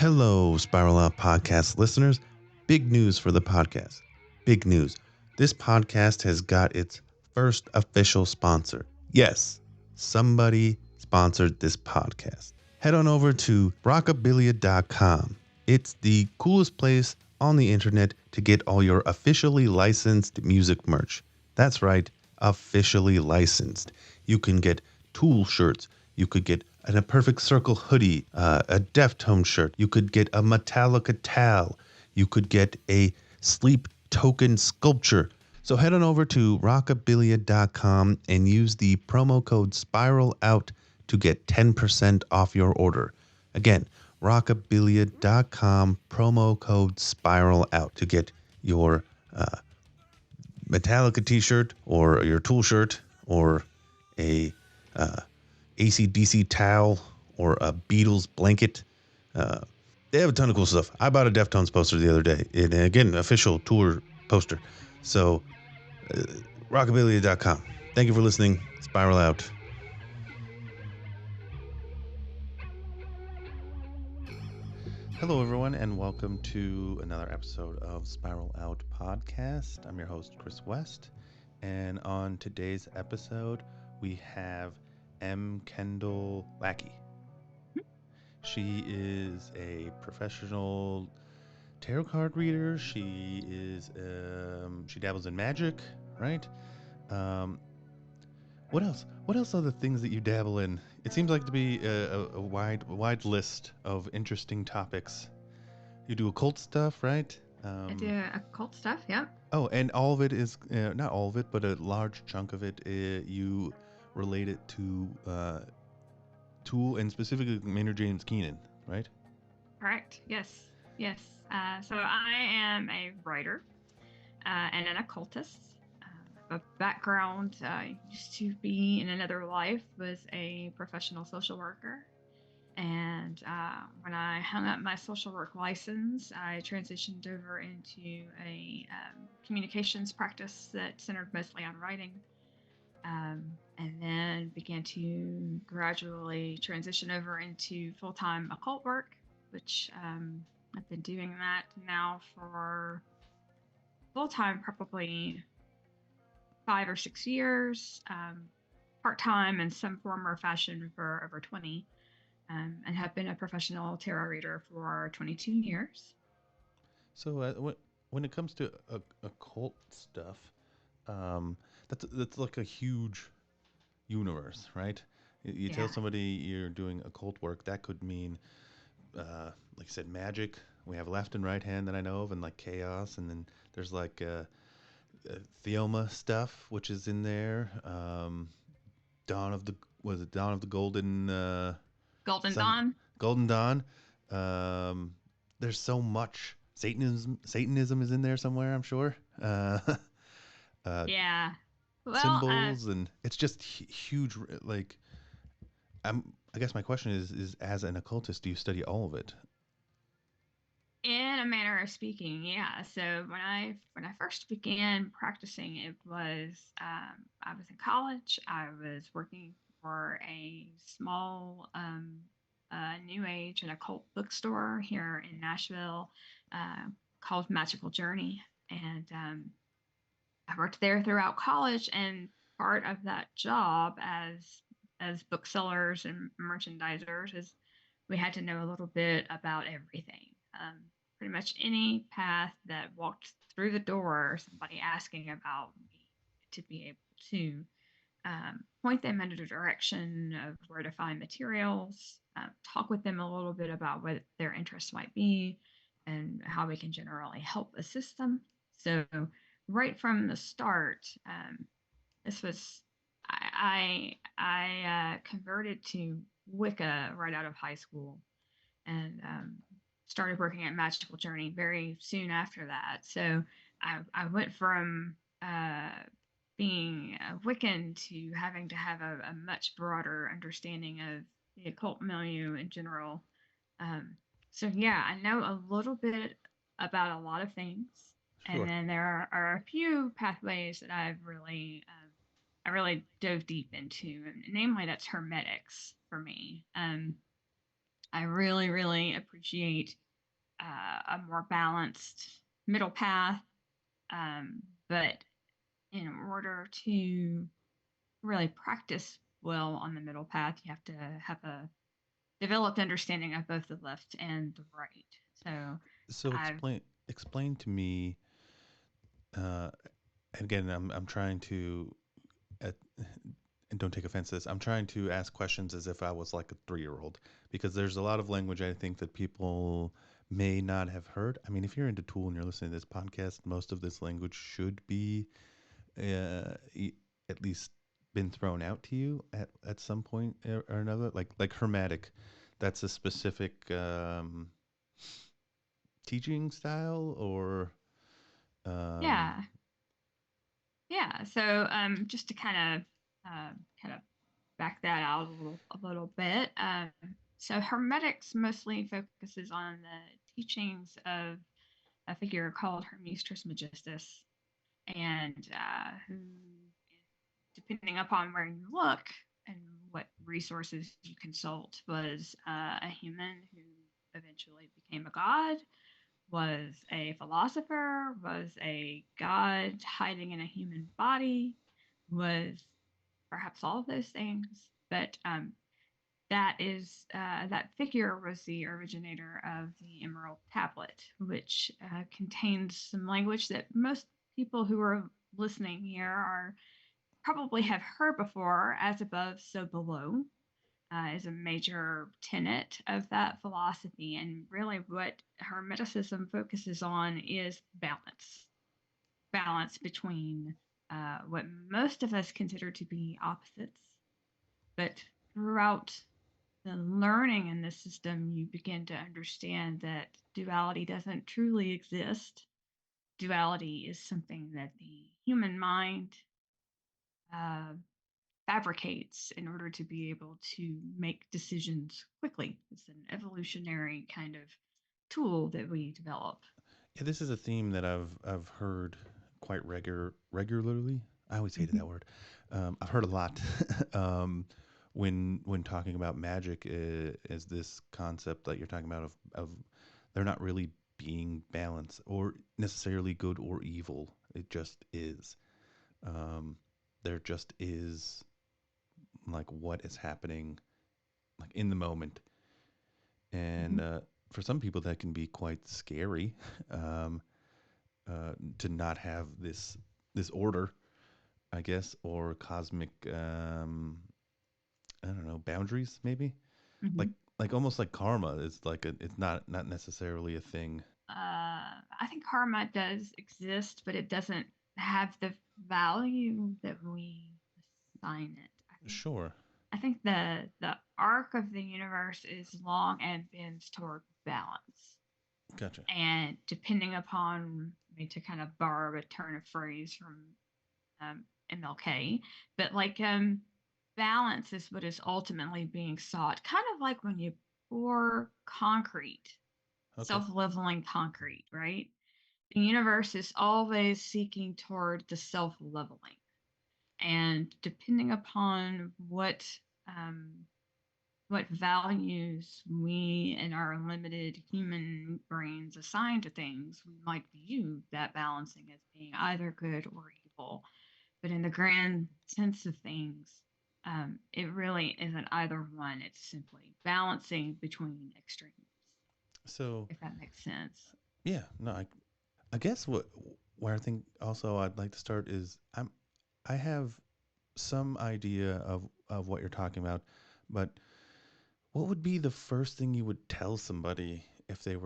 Hello, Spiral Out Podcast listeners. Big news for the podcast. Big news. This podcast has got its first official sponsor. Yes, somebody sponsored this podcast. Head on over to rockabilia.com. It's the coolest place on the internet to get all your officially licensed music merch. That's right, officially licensed. You can get Tool shirts. You could get a Perfect Circle hoodie, a Deftone shirt. You could get a Metallica towel. You could get a Sleep Token sculpture. So head on over to rockabilia.com and use the promo code SPIRALOUT to get 10% off your order. Again, rockabilia.com, promo code SPIRALOUT to get your Metallica t-shirt or your Tool shirt or a AC/DC towel or a Beatles blanket. They have a ton of cool stuff. I bought a Deftones poster the other day. And again, official tour poster. So, rockabilia.com. Thank you for listening. Spiral out. Hello, everyone, and welcome to another episode of Spiral Out Podcast. I'm your host, Kris West. And on today's episode, we have Kyndyll Lackey. She is a professional tarot card reader. She dabbles in magic, right? What else? What else are the things that you dabble in? It seems like to be a wide list of interesting topics. You do occult stuff, right? I do occult stuff, yeah. Oh, and all of it is not all of it, but a large chunk of it you relate it to Tool and specifically Maynard James Keenan, right? Correct. Yes. Yes. So I am a writer and an occultist. A background used to be in another life was a professional social worker. And when I hung up my social work license, I transitioned over into a communications practice that centered mostly on writing. And then began to gradually transition over into full-time occult work, which I've been doing that now for full-time probably 5 or 6 years, part-time in some form or fashion for over 20, and have been a professional tarot reader for 22 years. So when it comes to occult stuff, that's like a huge universe, right? You tell somebody you're doing occult work, that could mean, like I said, magic. We have left and right hand that I know of, and like chaos, and then there's like Theoma stuff, which is in there. Dawn of the Golden Golden Sun, Dawn. Golden Dawn. There's so much. Satanism is in there somewhere, I'm sure. Yeah. Well, Symbols, and it's just huge. Like, I guess my question is as an occultist, do you study all of it? in a manner of speaking, yeah. So when I first began practicing, it was I was in college. I was working for a small new age and occult bookstore here in Nashville called Magical Journey, and I worked there throughout college. And part of that job as booksellers and merchandisers is we had to know a little bit about everything. Pretty much any path that walked through the door, somebody asking about me to be able to point them in a direction of where to find materials, talk with them a little bit about what their interests might be, and how we can generally help assist them. So, right from the start, this was I converted to Wicca right out of high school, and started working at Magical Journey very soon after that. So I went from being a Wiccan to having to have a much broader understanding of the occult milieu in general. Um, so yeah, I know a little bit about a lot of things, and Sure. then there are a few pathways that I really dove deep into, and namely that's hermetics for me. I really, really appreciate a more balanced middle path. But in order to really practice well on the middle path, you have to have a developed understanding of both the left and the right. So So I've, explain to me. Uh, again, I'm trying to, uh, and don't take offense to this. I'm trying to ask questions as if I was like a 3-year-old, because there's a lot of language I think that people may not have heard. I mean, if you're into Tool and you're listening to this podcast, most of this language should be at least been thrown out to you at some point or another. Like hermetic, that's a specific teaching style, or um, yeah, yeah. So just to kind of back that out a little bit. So Hermetics mostly focuses on the teachings of a figure called Hermes Trismegistus, and who, depending upon where you look and what resources you consult, was a human who eventually became a god, was a philosopher, was a god hiding in a human body, was perhaps all of those things. But that figure was the originator of the Emerald Tablet, which contains some language that most people who are listening here are probably have heard before, as above, so below, is a major tenet of that philosophy. And really, what Hermeticism focuses on is balance between what most of us consider to be opposites. But throughout the learning in this system, you begin to understand that duality doesn't truly exist. Duality is something that the human mind uh, fabricates in order to be able to make decisions quickly. It's an evolutionary kind of tool that we develop. yeah, this is a theme that I've heard quite regularly. I always hated Mm-hmm. that word. I've heard a lot when talking about magic is this concept that you're talking about of they're not really being balanced or necessarily good or evil. It just is. Um, there just is like what is happening like in the moment, and Mm-hmm. for some people that can be quite scary. Um, to not have this order, I guess, or cosmic I don't know, boundaries maybe. Mm-hmm. Like almost like karma is like it's not necessarily a thing. I think karma does exist, but it doesn't have the value that we assign it. Sure. I think the arc of the universe is long and bends toward balance. Gotcha. And depending upon, I mean, to kind of borrow a turn of phrase from MLK, but like balance is what is ultimately being sought. Kind of like when you pour concrete, Okay. self-leveling concrete, right? The universe is always seeking toward the self-leveling, and depending upon what values we in our limited human brains assign to things, we might view that balancing as being either good or evil. But in the grand sense of things, it really isn't either one. It's simply balancing between extremes, So if that makes sense. yeah, no, I guess where I think also I'd like to start is I have some idea of what you're talking about, but what would be the first thing you would tell somebody if they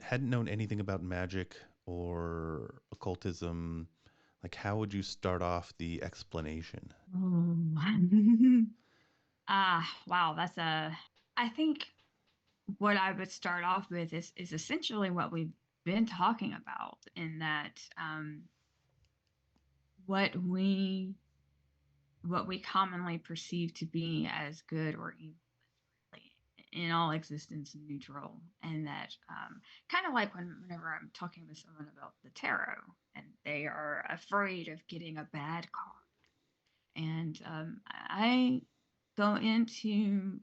hadn't known anything about magic or occultism? Like, how would you start off the explanation? Oh. Wow, that's a. I think what I would start off with is essentially what we've been talking about, in that what we what we commonly perceive to be as good or evil is really in all existence neutral, and that kind of like whenever I'm talking with someone about the tarot and they are afraid of getting a bad card, and I go into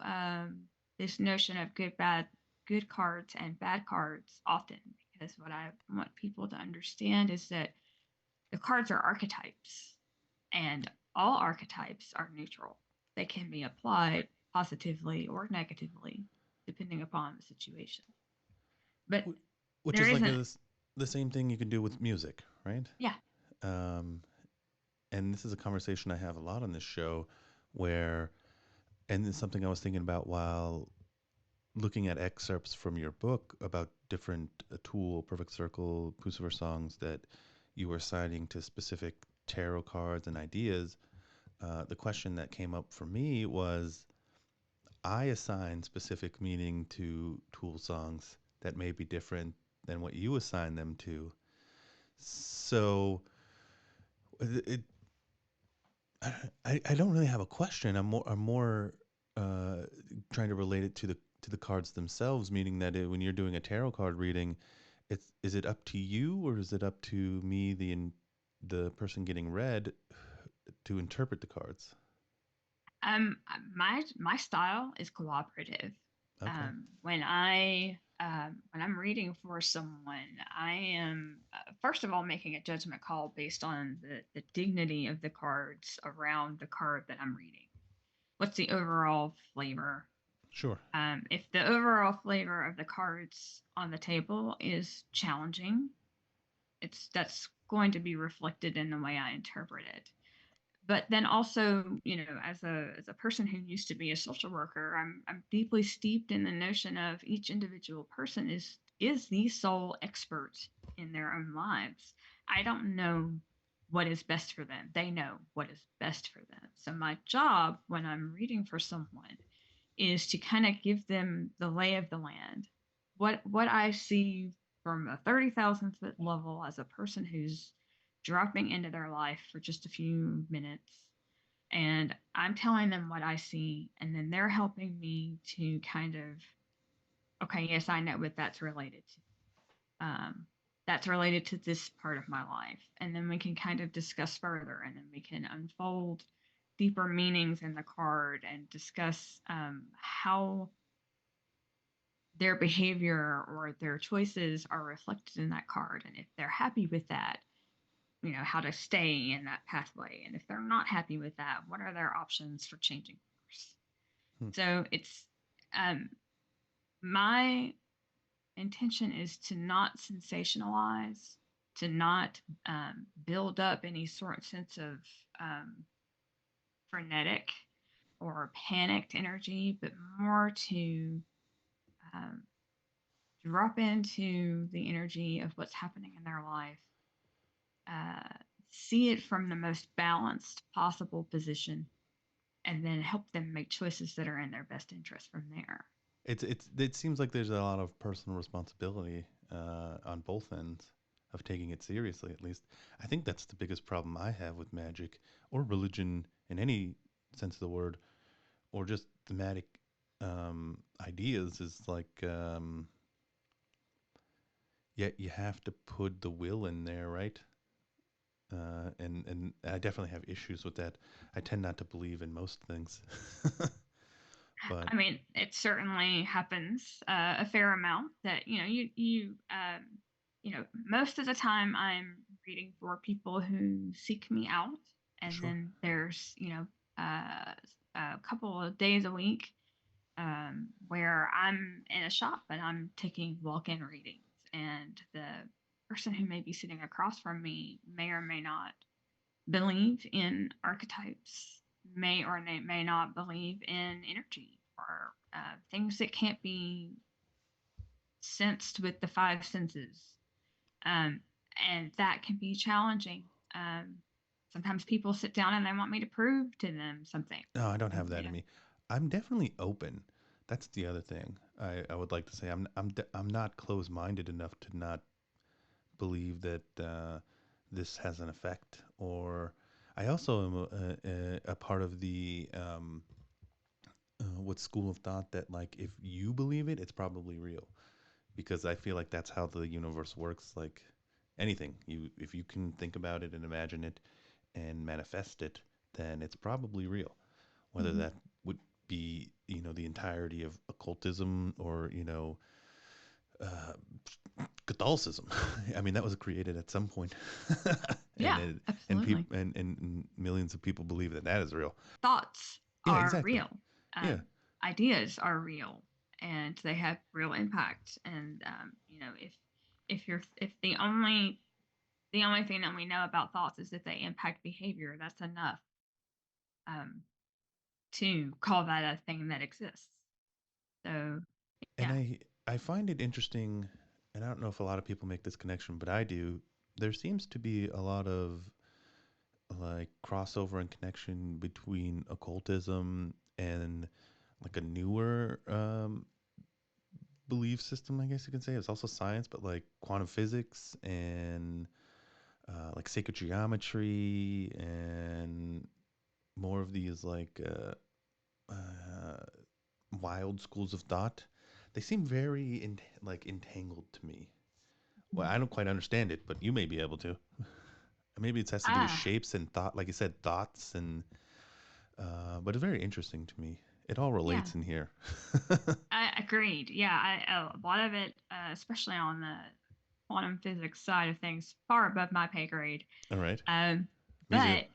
this notion of good cards and bad cards often, because what I want people to understand is that the cards are archetypes, and all archetypes are neutral. They can be applied positively or negatively depending upon the situation. But Which there is like isn't, the same thing you can do with music, right? yeah. Um, and this is a conversation I have a lot on this show where, and it's something I was thinking about while looking at excerpts from your book about different Tool, Perfect Circle, Pucifer songs that you were citing to specific tarot cards and ideas. The question that came up for me was I assign specific meaning to Tool songs that may be different than what you assign them to. So it, I don't really have a question. I'm more uh, trying to relate it to the cards themselves, meaning that when you're doing a tarot card reading, is it up to you or is it up to me, the person getting read, to interpret the cards? My style is cooperative. Okay, When I'm reading for someone, I am first of all making a judgment call based on the dignity of the cards around the card that I'm reading. What's the overall flavor? sure. If the overall flavor of the cards on the table is challenging, it's that's going to be reflected in the way I interpret it. But then also, as a person who used to be a social worker, I'm deeply steeped in the notion of each individual person is the sole expert in their own lives. I don't know what is best for them. They know what is best for them. So my job when I'm reading for someone is to kind of give them the lay of the land. What I see from a 30,000 foot level as a person who's dropping into their life for just a few minutes, and I'm telling them what I see, and then they're helping me to kind of, okay, yes, I know what that's related to. That's related to this part of my life, and then we can kind of discuss further, and then we can unfold deeper meanings in the card and discuss how their behavior or their choices are reflected in that card, and if they're happy with that, how to stay in that pathway, and if they're not happy with that, what are their options for changing course. Hmm. So it's um, my intention is to not sensationalize, to not build up any sort of sense of um, frenetic or panicked energy, but more to um, drop into the energy of what's happening in their life, uh, see it from the most balanced possible position, and then help them make choices that are in their best interest from there. It seems like there's a lot of personal responsibility on both ends of taking it seriously. At least I think that's the biggest problem I have with magic or religion in any sense of the word, or just thematic ideas. Is like yet you have to put the will in there, right? And I definitely have issues with that. I tend not to believe in most things, but I mean, it certainly happens a fair amount that most of the time I'm reading for people who seek me out, and sure. then there's a couple of days a week where I'm in a shop and I'm taking walk-in readings, and the person who may be sitting across from me may or may not believe in archetypes, may or may not believe in energy or things that can't be sensed with the five senses. Um, and that can be challenging. Um, Sometimes people sit down and they want me to prove to them something. No, I don't have You that in know, me. I'm definitely open. That's the other thing. I would like to say I'm not closed minded enough to not believe that this has an effect. Or I also am a part of the what school of thought that like if you believe it, it's probably real because I feel like that's how the universe works. Like anything, you if you can think about it and imagine it and manifest it, then it's probably real. Whether mm-hmm. that would be the entirety of occultism or uh, Catholicism. I mean, that was created at some point, and Yeah, it, and absolutely. people and millions of people believe that that is real. Thoughts Yeah, are exactly. real. Yeah, Ideas are real, and they have real impact. And if the only thing that we know about thoughts is that they impact behavior, that's enough um, to call that a thing that exists. So and yeah, I find it interesting, and I don't know if a lot of people make this connection, but I do. There seems to be a lot of like crossover and connection between occultism and like a newer belief system, I guess you can say. It's also science, but like quantum physics and like sacred geometry and more of these like uh, wild schools of thought. They seem very like entangled to me. Well, I don't quite understand it, but you may be able to. Maybe it has to do with ah, shapes and thought, like you said, thoughts and. But it's very interesting to me. It all yeah, relates in here. I agreed. Yeah, a lot of it, especially on the quantum physics side of things, far above my pay grade. All right. Um, Me too. but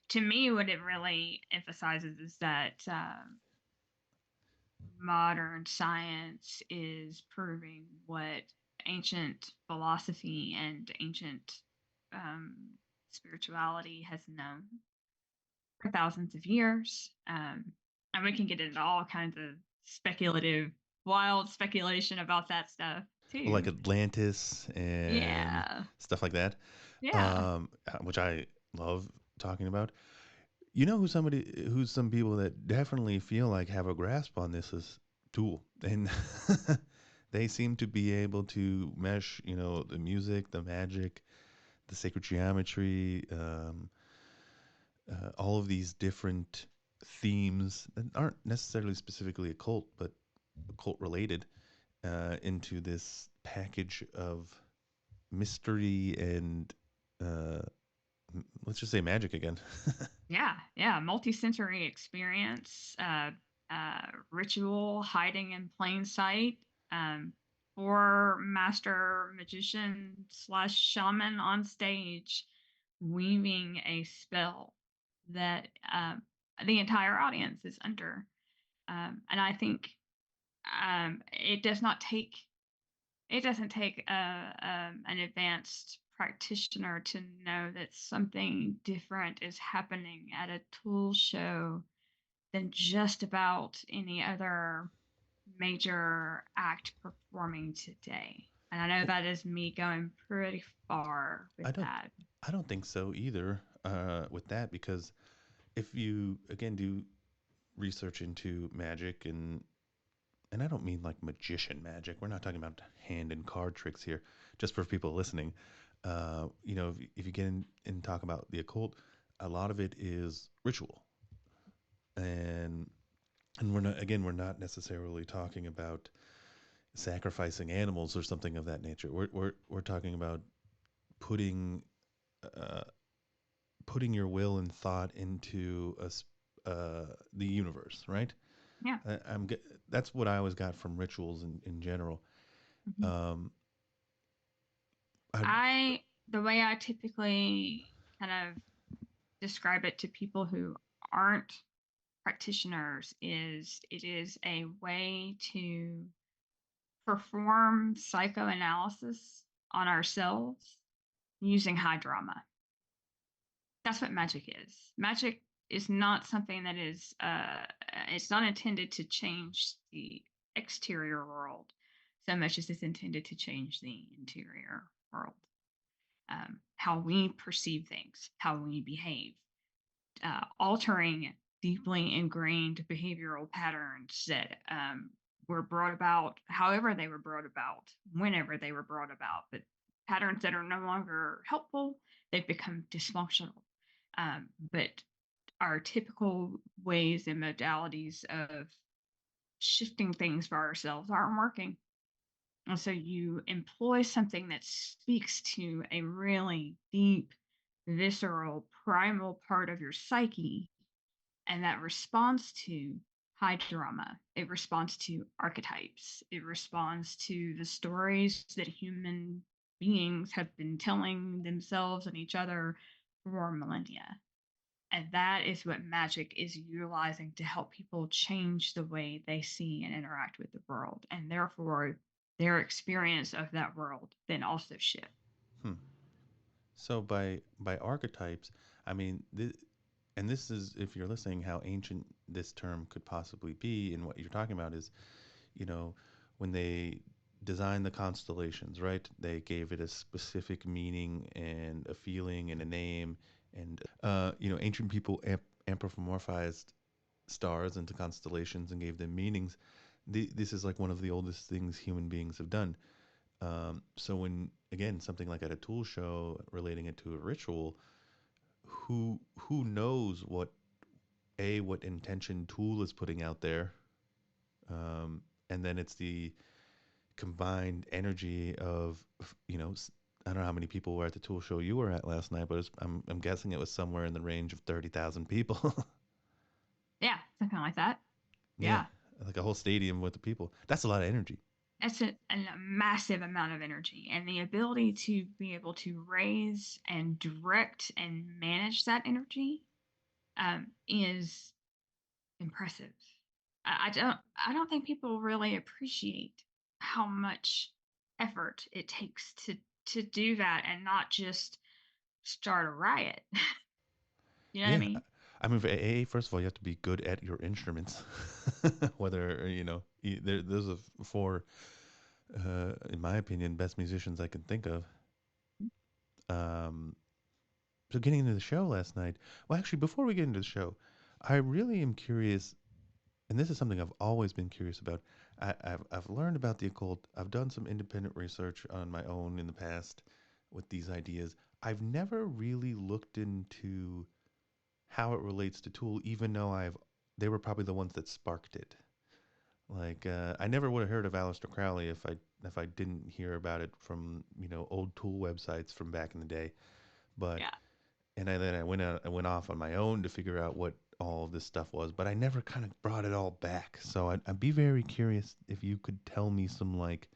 to me, what it really emphasizes is that modern science is proving what ancient philosophy and ancient um, spirituality has known for thousands of years. And we can get into all kinds of speculative, wild speculation about that stuff Well, like too. Atlantis and Yeah. stuff like that, Yeah. which I love talking about. Who's some people that definitely feel like have a grasp on this is Tool, and they seem to be able to mesh, the music, the magic, the sacred geometry, all of these different themes that aren't necessarily specifically occult, but occult related, into this package of mystery and uh, let's just say magic again. Yeah. Yeah. Multi-sensory experience, ritual hiding in plain sight, um, or master magician slash shaman on stage weaving a spell that the entire audience is under. And I think it doesn't take an advanced practitioner to know that something different is happening at a tool show than just about any other major act performing today. And I know Well, that is me going pretty far with I don't, that. I don't think so either. With that, because if you again do research into magic and I don't mean like magician magic. We're not talking about hand and card tricks here. Just for people listening, if you get in and talk about the occult, a lot of it is ritual, and we're not necessarily talking about sacrificing animals or something of that nature. We're talking about putting uh, putting your will and thought into the universe, right? Yeah. That's what I always got from rituals in general. Mhm. Um, I The way I typically kind of describe it to people who aren't practitioners is it is a way to perform psychoanalysis on ourselves using high drama. That's what magic is. Magic is not something that is it's not intended to change the exterior world so much as it's intended to change the interior world. How we perceive things, how we behave, altering deeply ingrained behavioral patterns that were brought about, however they were brought about, whenever they were brought about, but patterns that are no longer helpful, they've become dysfunctional. But our typical ways and modalities of shifting things for ourselves aren't working. And so you employ something that speaks to a really deep, visceral, primal part of your psyche, and that responds to high drama. It responds to archetypes. It responds to the stories that human beings have been telling themselves and each other for millennia. And that is what magic is utilizing to help people change the way they see and interact with the world. And therefore, their experience of that world then also shift. Hmm. So by archetypes, I mean, and this is, if you're listening, how ancient this term could possibly be, and what you're talking about is, you know, when they designed the constellations, right? They gave it a specific meaning and a feeling and a name, and ancient people anthropomorphized stars into constellations and gave them meanings. This is like one of the oldest things human beings have done. So when again something like at a tool show relating it to a ritual, who knows what intention tool is putting out there, and then it's the combined energy of I don't know how many people were at the tool show you were at last night, but I'm guessing it was somewhere in the range of 30,000 people. Yeah, something like that. Yeah, Yeah. like a whole stadium with the people. That's a lot of energy. That's a massive amount of energy. And the ability to be able to raise and direct and manage that energy is impressive. I don't think people really appreciate how much effort it takes to do that and not just start a riot. You know what I Yeah, mean? I mean, for AA, first of all, you have to be good at your instruments. Whether there's a four, in my opinion, best musicians I can think of. Um, so getting into the show last night. Well, actually, before we get into the show, I really am curious, and this is something I've always been curious about. I've learned about the occult. I've done some independent research on my own in the past with these ideas. I've never really looked into how it relates to Tool, even though they were probably the ones that sparked it. Like I never would have heard of Aleister Crowley if I didn't hear about it from old Tool websites from back in the day. But Yeah. and then I went off on my own to figure out what all of this stuff was, but I never kind of brought it all back. So I'd be very curious if you could tell me some like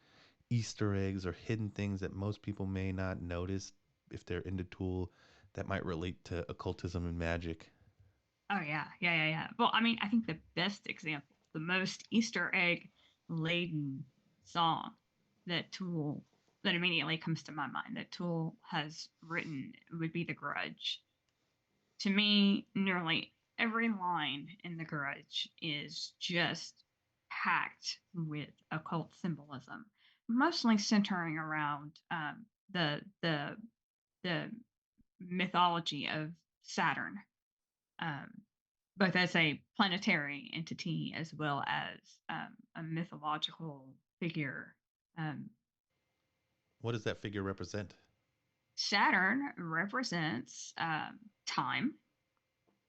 Easter eggs or hidden things that most people may not notice if they're into Tool that might relate to occultism and magic. Oh yeah, yeah, yeah, yeah. Well, I mean, I think the best example, the most Easter egg laden song that Tool that immediately comes to my mind that Tool has written would be The Grudge. To me, nearly every line in The Grudge is just packed with occult symbolism, mostly centering around the mythology of Saturn, um, both as a planetary entity as well as a mythological figure. Um, What does that figure represent? Saturn represents time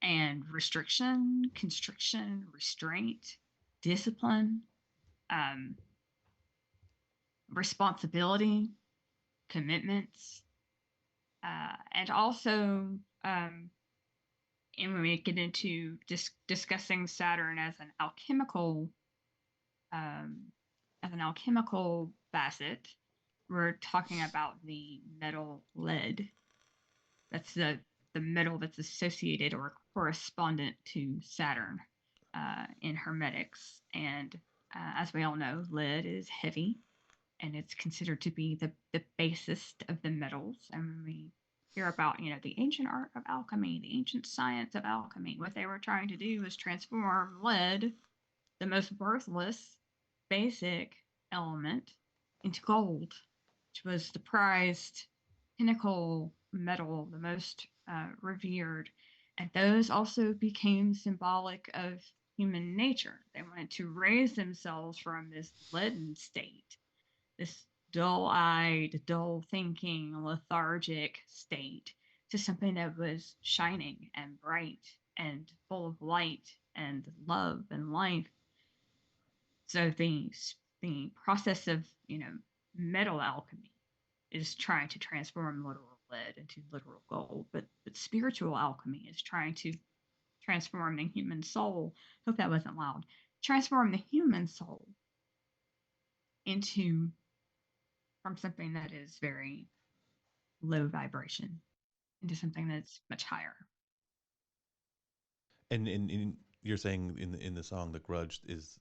and restriction, constriction, restraint, discipline, um, responsibility, commitments, and also and when we get into discussing Saturn um, as an alchemical facet, we're talking about the metal lead. That's the metal that's associated or correspondent to Saturn in hermetics. And as we all know, lead is heavy, and it's considered to be the basest of the metals. And when we hear about the ancient art of alchemy, the ancient science of alchemy, what they were trying to do was transform lead, the most worthless basic element, into gold, which was the prized pinnacle metal, the most revered. And those also became symbolic of human nature. They wanted to raise themselves from this leaden state, this dull eyed, dull thinking, lethargic state, to something that was shining and bright and full of light and love and life. So the process of metal alchemy is trying to transform literal lead into literal gold, but spiritual alchemy is trying to transform the human soul. Hope that wasn't loud. transform the human soul into from something that is very low vibration into something that's much higher. And you're saying in the song "The Grudge" is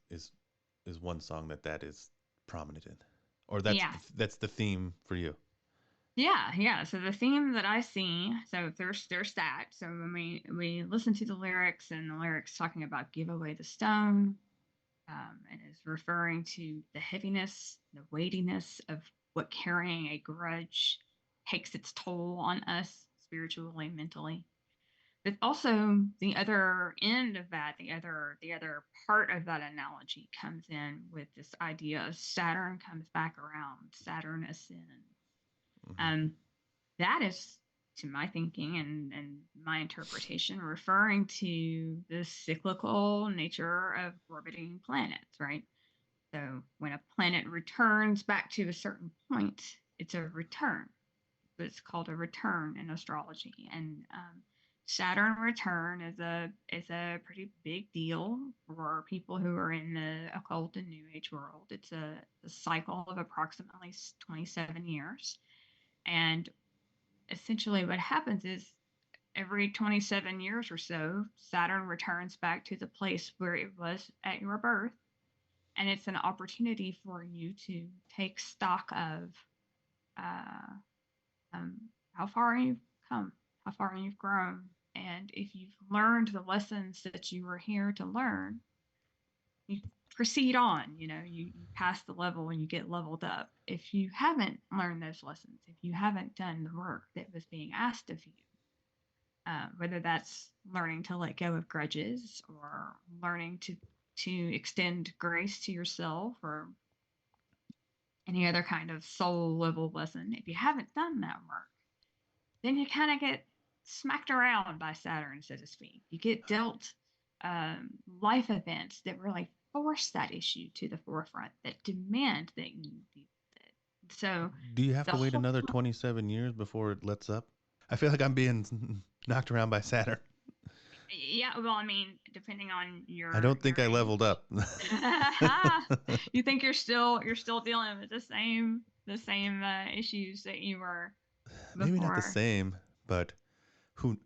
one song that is prominent in, or Yeah. that's the theme for you. Yeah, yeah. So the theme that I see, so there's that. So when we listen to the lyrics, and the lyrics talking about give away the stone, and is referring to the heaviness, the weightiness of what carrying a grudge takes its toll on us spiritually, mentally. But also the other end of that, the other part of that analogy comes in with this idea of Saturn comes back around, Saturn ascends. Mm-hmm. Um, that is, to my thinking and my interpretation, referring to the cyclical nature of orbiting planets, right? So when a planet returns back to a certain point, it's a return. It's called a return in astrology, and Saturn return is a pretty big deal for people who are in the occult and New Age world. It's a cycle of approximately 27 years, and essentially what happens is every 27 years or so, Saturn returns back to the place where it was at your birth. And it's an opportunity for you to take stock of uh, um, how far you've come, how far you've grown. And if you've learned the lessons that you were here to learn, you proceed on. You pass the level and you get leveled up. If you haven't learned those lessons, if you haven't done the work that was being asked of you, whether that's learning to let go of grudges or learning to extend grace to yourself or any other kind of soul level lesson, if you haven't done that work, then you kind of get smacked around by Saturn, so to speak. You get dealt life events that really force that issue to the forefront, that demand that you deal with it. So Do you have the to wait whole another 27 years before it lets up? I feel like I'm being knocked around by Saturn. Yeah, well, I mean, depending on I your don't think your I leveled age. up. You think you're still dealing with the same issues that you were Maybe not the before. same, but who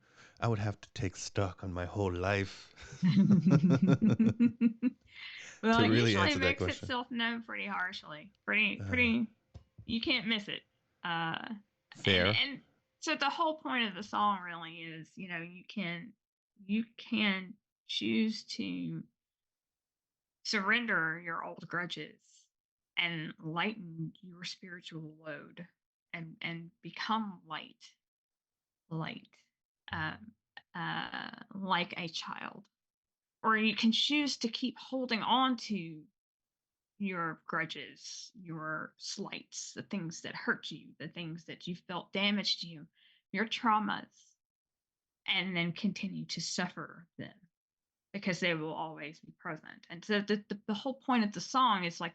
I would have to take stock on my whole life Well, to it really usually answer that makes question. itself known pretty harshly. Pretty Uh, pretty you can't miss it. Uh and fair. and so the whole point of the song really is, you can choose to surrender your old grudges and lighten your spiritual load and become light, um, like a child. Or you can choose to keep holding on to your grudges, your slights, the things that hurt you, the things that you felt damaged you, your traumas, and then continue to suffer them because they will always be present. And so the whole point of the song is like,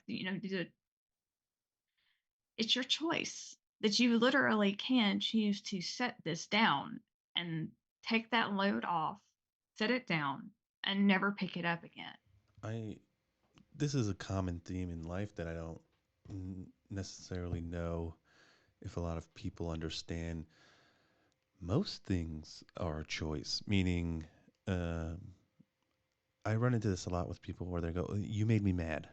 it's your choice that you literally can choose to set this down and take that load off, set it down, and never pick it up again. I This is a common theme in life that I don't necessarily know if a lot of people understand. Most things are a choice, meaning um I run into this a lot with people where they go, "You made me mad."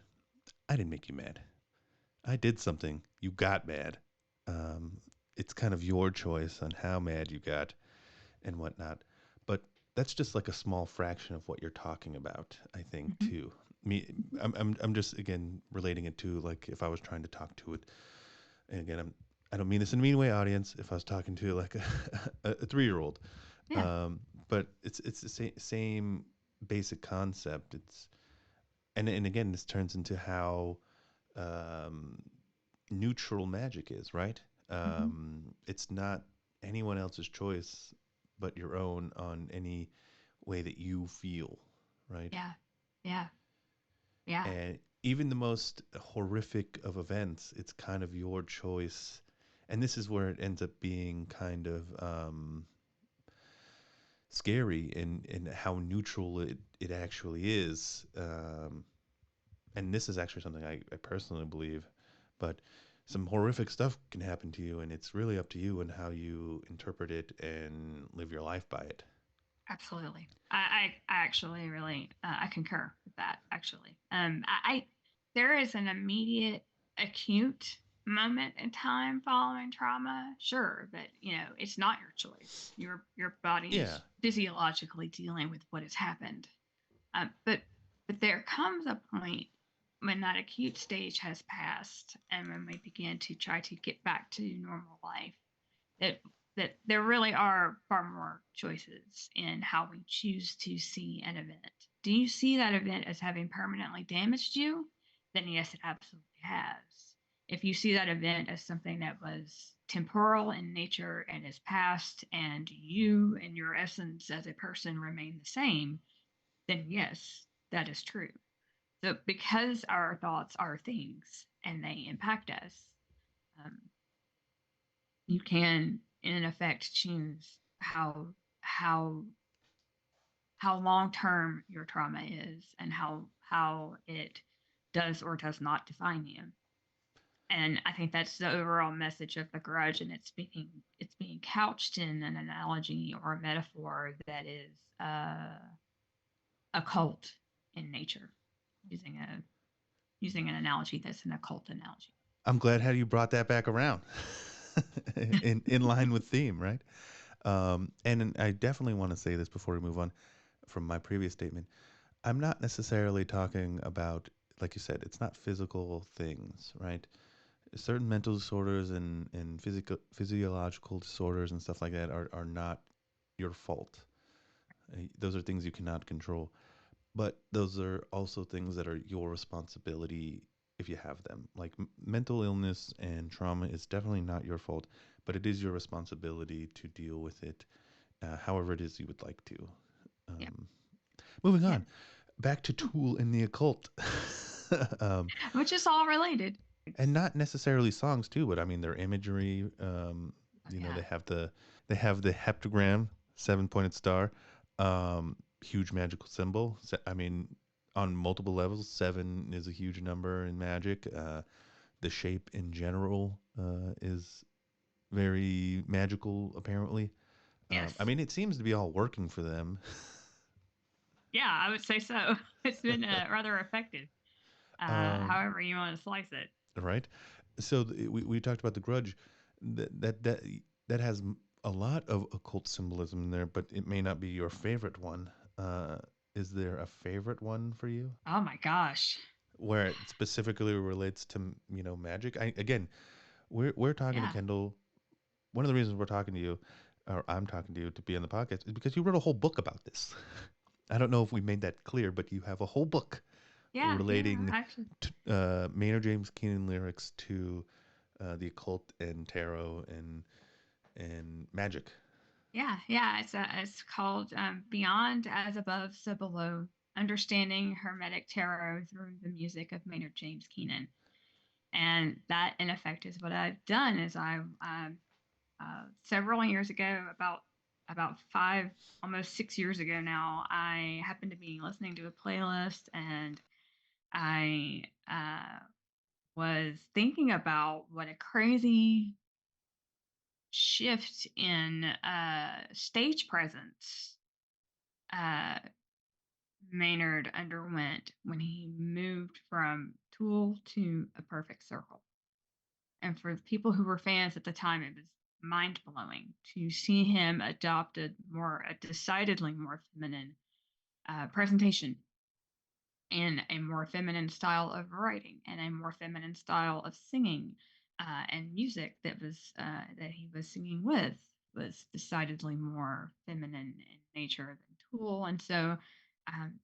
I didn't make you mad. I did something. You got mad. Um, it's kind of your choice on how mad you got and whatnot. But that's just like a small fraction of what you're talking about, I think, Mm-hmm. too. Me, I'm just again relating it to like if I was trying to talk to it, and again, I don't mean this in a mean way, audience. If I was talking to like a 3-year-old, Yeah. um, but it's the same basic concept. And again, this turns into how um, neutral magic is, right? Mm-hmm. It's not anyone else's choice but your own on any way that you feel, right? Yeah. Yeah. Yeah. And even the most horrific of events, it's kind of your choice. And this is where it ends up being kind of scary in how neutral it actually is. and this is actually something I personally believe, but some horrific stuff can happen to you, and it's really up to you and how you interpret it and live your life by it. Absolutely. I actually really I concur with that. Actually, there is an immediate acute moment in time following trauma, sure, but it's not your choice. Your body Yeah. is physiologically dealing with what has happened. But there comes a point when that acute stage has passed, and when we begin to try to get back to normal life, that there really are far more choices in how we choose to see an event. Do you see that event as having permanently damaged you? Then yes, it absolutely has. If you see that event as something that was temporal in nature and is past, and you and your essence as a person remain the same, then yes, that is true. So because our thoughts are things and they impact us, um, you can in effect choose how how long term your trauma is, and how it does or does not define you. And I think that's the overall message of the grudge, and it's being couched in an analogy or a metaphor that is occult in nature, using a using an analogy that's an occult analogy. I'm glad how you brought that back around in line with theme, right? And I definitely want to say this before we move on from my previous statement. I'm not necessarily talking about, like you said, it's not physical things, right? Certain mental disorders and physiological disorders and stuff like that are not your fault. Those are things you cannot control. But those are also things that are your responsibility if you have them. Like mental illness and trauma is definitely not your fault, but it is your responsibility to deal with it however it is you would like to. Yeah. Um, moving Yeah. on, back to Tool in the occult. um, Which is all related. and not necessarily songs too, but I mean their imagery. Oh, You know, yeah. they have the heptagram, 7-pointed star, huge magical symbol. I mean, on multiple levels, seven is a huge number in magic. The shape in general is very magical, apparently. Yes. I mean, it seems to be all working for them. Yeah, I would say so. It's been rather effective, um, however you want to slice it. right? So we talked about the Grudge. That has a lot of occult symbolism in there, but it may not be your favorite one. Uh, is there a favorite one for you Oh my gosh. where it specifically relates to magic? Again, we're talking to Yeah. Kendall. One of the reasons we're talking to you, or I'm talking to you to be on the podcast, is because you wrote a whole book about this. I don't know if we made that clear, but you have a whole book Yeah. Yeah. relating Actually. to, Maynard James Keenan lyrics to the occult and tarot and magic. Yeah. Yeah. It's called Beyond as Above, So Below: Understanding Hermetic Tarot Through the Music of Maynard James Keenan. And that, in effect, is what I've done. Is several years ago, about 5, almost 6 years ago now, I happened to be listening to a playlist, and I was thinking about what a crazy shift in stage presence uh, Maynard underwent when he moved from Tool to A Perfect Circle. And for the people who were fans at the time, it was mind blowing to see him adopt a decidedly more feminine presentation, and a more feminine style of writing, and a more feminine style of singing, and music that he was singing with was decidedly more feminine in nature than Tool. And so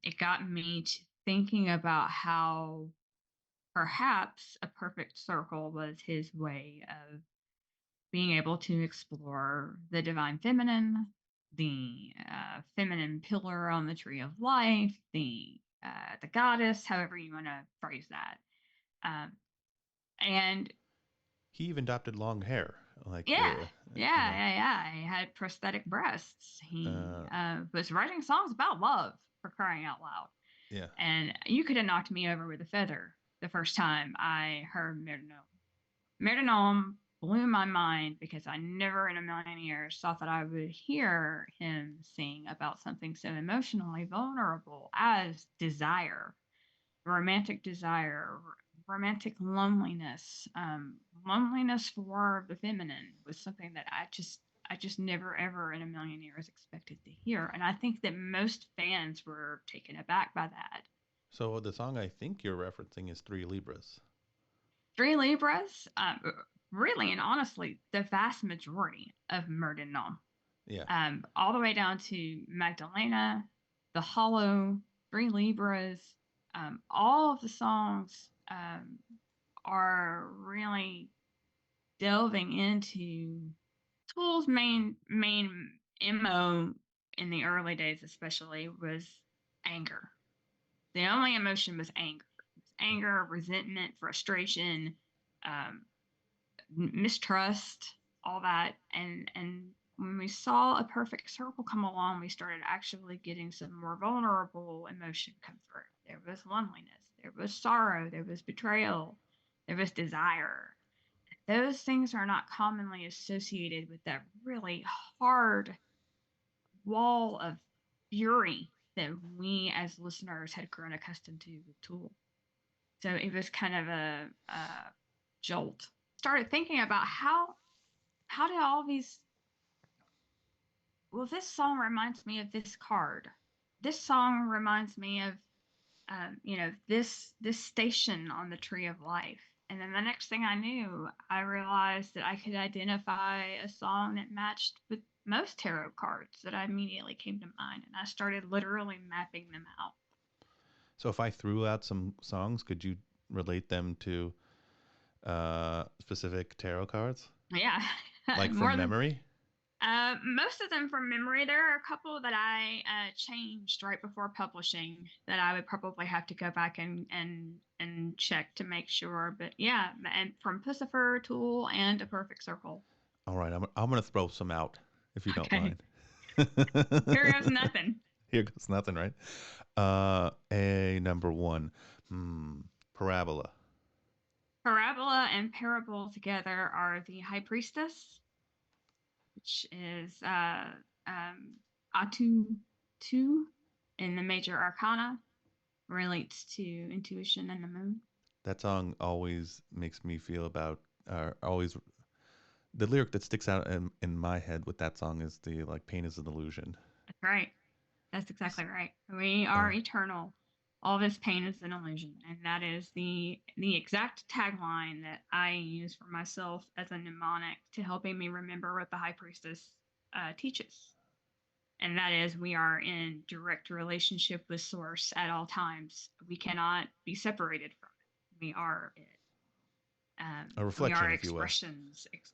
it got me to thinking about how perhaps A Perfect Circle was his way of being able to explore the divine feminine, the feminine pillar on the tree of life, the goddess, however you want to phrase that. Um, and He even adopted long hair, like yeah, you know. yeah. He had prosthetic breasts. He Uh, was writing songs about love, for crying out loud. Yeah. And you could have knocked me over with a feather the first time I heard Myrtle. Myrtle blew my mind because I never in a million years thought that I would hear him sing about something so emotionally vulnerable as desire, romantic desire, romantic loneliness. Loneliness for the feminine was something that I just never ever in a million years expected to hear. And I think that most fans were taken aback by that. So the song I think you're referencing is Three Libras. Three Libras, really and honestly, the vast majority of Murden Nom, Yeah. all the way down to Magdalena, The Hollow, Three Libras, all of the songs are really delving into Tool's main MO in the early days, especially, was anger. The only emotion was anger. It was anger, resentment, frustration, um, mistrust, all that. And when we saw a perfect circle come along, we started actually getting some more vulnerable emotion come through. There was loneliness, there was sorrow, there was betrayal, there was desire. Those things are not commonly associated with that really hard wall of fury that we as listeners had grown accustomed to with Tool. So it was kind of a jolt. Started thinking about how do all these, well, this song reminds me of this card. This song reminds me of this station on the tree of life. And then the next thing I knew, I realized that I could identify a song that matched with most tarot cards that I immediately came to mind. And I started literally mapping them out. So if I threw out some songs, could you relate them to specific tarot cards, Yeah, like from more than memory? most of them from memory. There are a couple that I changed right before publishing that I would probably have to go back and check to make sure. But yeah, and from Pussifer, Tool, and A Perfect Circle. All right, I'm gonna throw some out if you don't Okay, mind. here goes nothing. Here goes nothing, right? A number one, parabola. Parabola and Parable together are the High Priestess, which is Atu 2 in the Major Arcana, relates to intuition and the moon. That song always makes me feel about. Always the lyric that sticks out in my head with that song is the like pain is an illusion. That's right. That's exactly right. We Uh, are eternal. All this pain is an illusion, and that is the exact tagline that I use for myself as a mnemonic to helping me remember what the High Priestess teaches. And that is, we are in direct relationship with Source at all times. We cannot be separated from it. We are it. a We are reflection, if you will.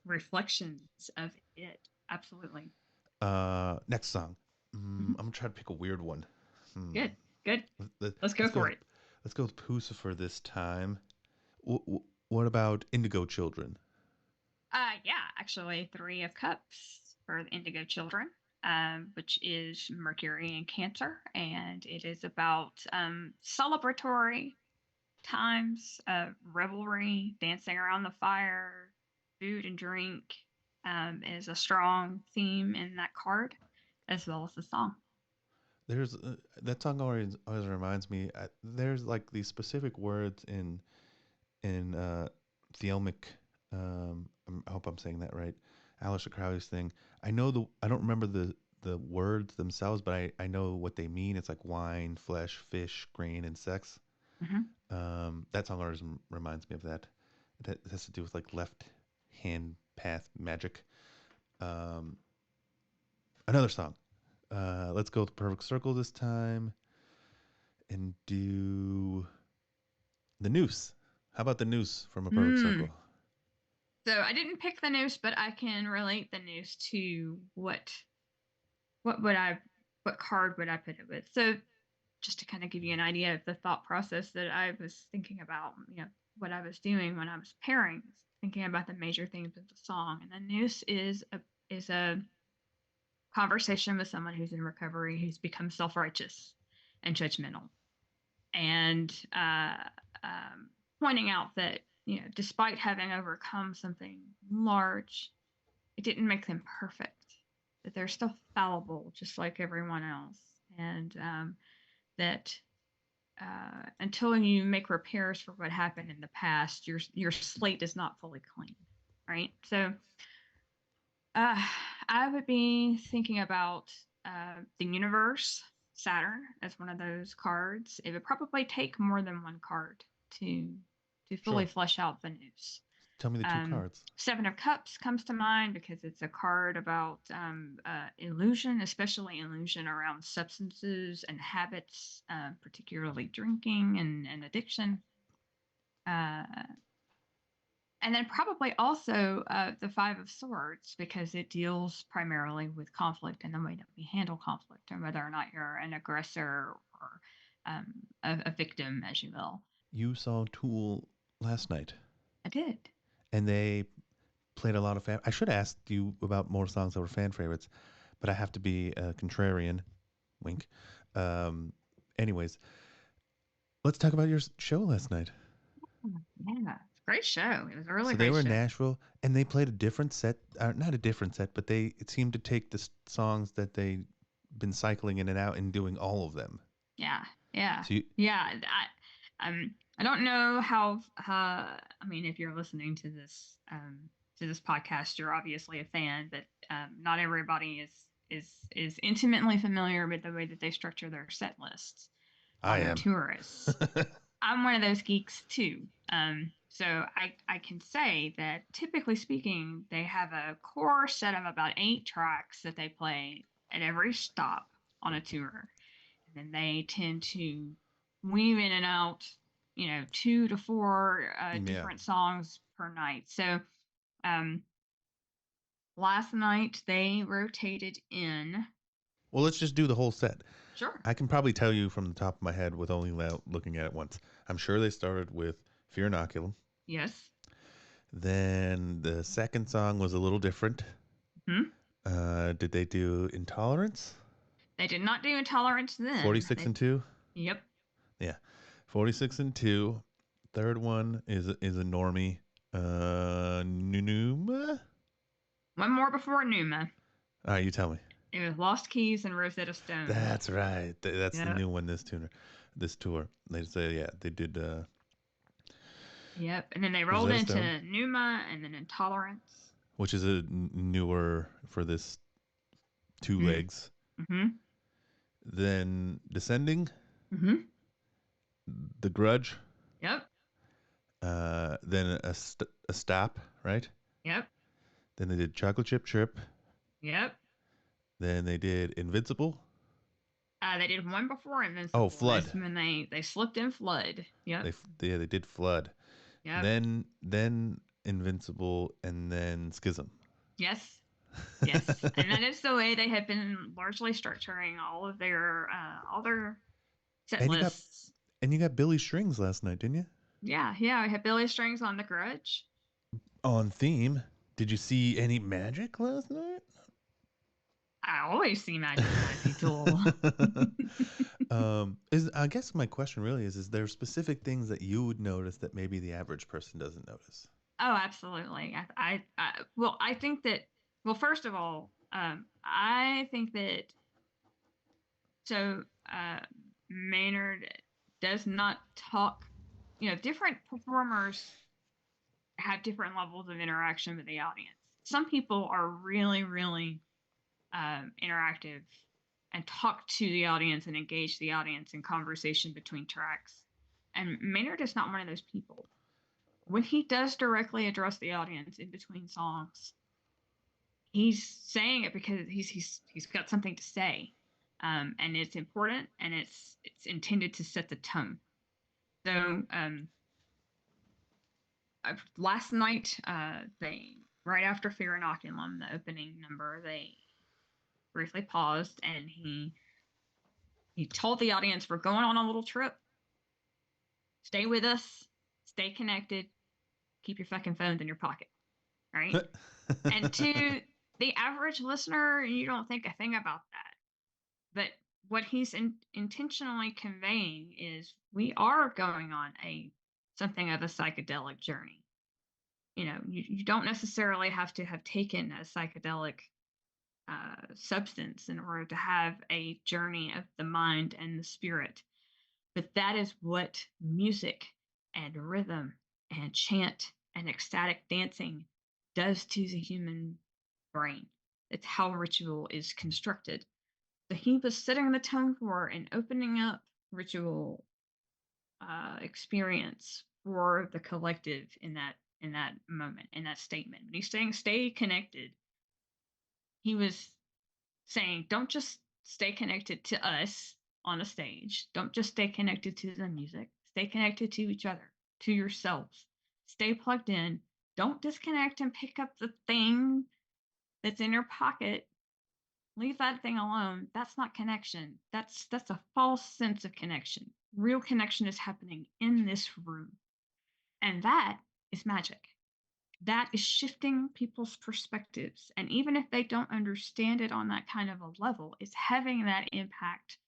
reflections of it. Absolutely. Next song. I'm Mhm. gonna try to pick a weird one. Hmm. Good. Good. Let, Let's go us go for with it. let's go with Pucifer this time. What about Indigo Children? Yeah, actually, Three of Cups for the Indigo Children, which is Mercury and Cancer, and it is about celebratory times, revelry, dancing around the fire, food and drink, is a strong theme in that card, as well as the song. There's that song always reminds me. There's like these specific words in Theomic. I hope I'm saying that right. Aleister Crowley's thing. I don't remember the words themselves, but I know what they mean. It's like wine, flesh, fish, grain, and sex. Hmm. That song always reminds me of that. It has to do with like left hand path magic. Um, Another song. Let's go with Perfect Circle this time and do the noose. How about the noose from a perfect circle? Mm. So I didn't pick the noose, but I can relate the noose to what would I what card would I put it with? So just to kind of give you an idea of the thought process that I was thinking about, what I was doing when I was pairing, thinking about the major themes of the song. And the noose is a conversation with someone who's in recovery, who's become self-righteous and judgmental. and pointing out that, despite having overcome something large, it didn't make them perfect, that they're still fallible, just like everyone else. And that until you make repairs for what happened in the past, your slate is not fully clean, right? So I would be thinking about the universe, Saturn, as one of those cards. It would probably take more than one card to fully Sure. flesh out the news. Tell me the two cards. Seven of Cups comes to mind because it's a card about illusion, especially illusion around substances and habits, particularly drinking and addiction. And then probably also the Five of Swords, because it deals primarily with conflict and the way that we handle conflict, and whether or not you're an aggressor or a victim, as you will. You saw Tool last night. I did. And they played a lot of I should ask you about more songs that were fan favorites, but I have to be a contrarian. Wink. Anyways, let's talk about your show last night. Yeah, great show. It was a really So great they were show. in Nashville, and they played a different set. Not a different set, but it seemed to take the songs that they'd been cycling in and out and doing all of them. Yeah, yeah, So yeah. I don't know how. I mean, if you're listening to this podcast, you're obviously a fan, but not everybody is intimately familiar with the way that they structure their set lists on their tourists. I'm one of those geeks too. So I can say that typically speaking, they have a core set of about 8 tracks that they play at every stop on a tour. And then they tend to weave in and out, 2 to 4 different songs per night. So last night they rotated in. Well, let's just do the whole set. Sure. I can probably tell you from the top of my head with only looking at it once. I'm sure they started with Fear Inoculum. Yes. Then the second song was a little different. Did they do Intolerance? They did not do Intolerance then. 46 and 2? Yep. Yeah. 46 and 2. Third one is a normie. Numa? One more before Numa. All right, you tell me. It was Lost Keys and Rosetta Stone. That's right. That's the new one this tour. They say, yeah, they did. Yep. And then they rolled into Numa and then Intolerance. Which is a newer for this 2 legs. Mm-hmm. Then Descending. Mm-hmm. The Grudge. Yep. Then a Stop, right? Yep. Then they did Chocolate Chip Trip. Yep. Then they did Invincible. They did one before Invincible. Oh, Flood. That's when they slipped in Flood. Yep. They did Flood. Yep. Then Invincible, and then Schism. Yes. Yes. And that is the way they have been largely structuring all their set lists. You got Billy Strings last night, didn't you? Yeah. I had Billy Strings on The Grudge. On theme. Did you see any magic last night? I always see magic when I see Tool. I guess my question really is there specific things that you would notice that maybe the average person doesn't notice? Oh, absolutely. I think that, well, first of all, I think that, Maynard does not talk, different performers have different levels of interaction with the audience. Some people are really, really interactive and talk to the audience and engage the audience in conversation between tracks. And Maynard is not one of those people. When he does directly address the audience in between songs, he's saying it because he's got something to say, and it's important, and it's intended to set the tone. So last night, they right after Fear Inoculum, the opening number, they briefly paused, and he told the audience, "We're going on a little trip. Stay with us. Stay connected. Keep your fucking phones in your pocket." Right? And to the average listener, you don't think a thing about that. But what he's intentionally conveying is we are going on something of a psychedelic journey. You don't necessarily have to have taken a psychedelic substance in order to have a journey of the mind and the spirit. But that is what music and rhythm and chant and ecstatic dancing does to the human brain. It's how ritual is constructed. So he was setting the tone for and opening up ritual experience for the collective in that moment, in that statement. When he's saying stay connected, he was saying don't just stay connected to us on the stage. Don't just stay connected to the music. Stay connected to each other, to yourselves. Stay plugged in. Don't disconnect and pick up the thing that's in your pocket. Leave that thing alone. That's not connection. That's a false sense of connection. Real connection is happening in this room. And that is magic. That is shifting people's perspectives. And even if they don't understand it on that kind of a level, it's having that impact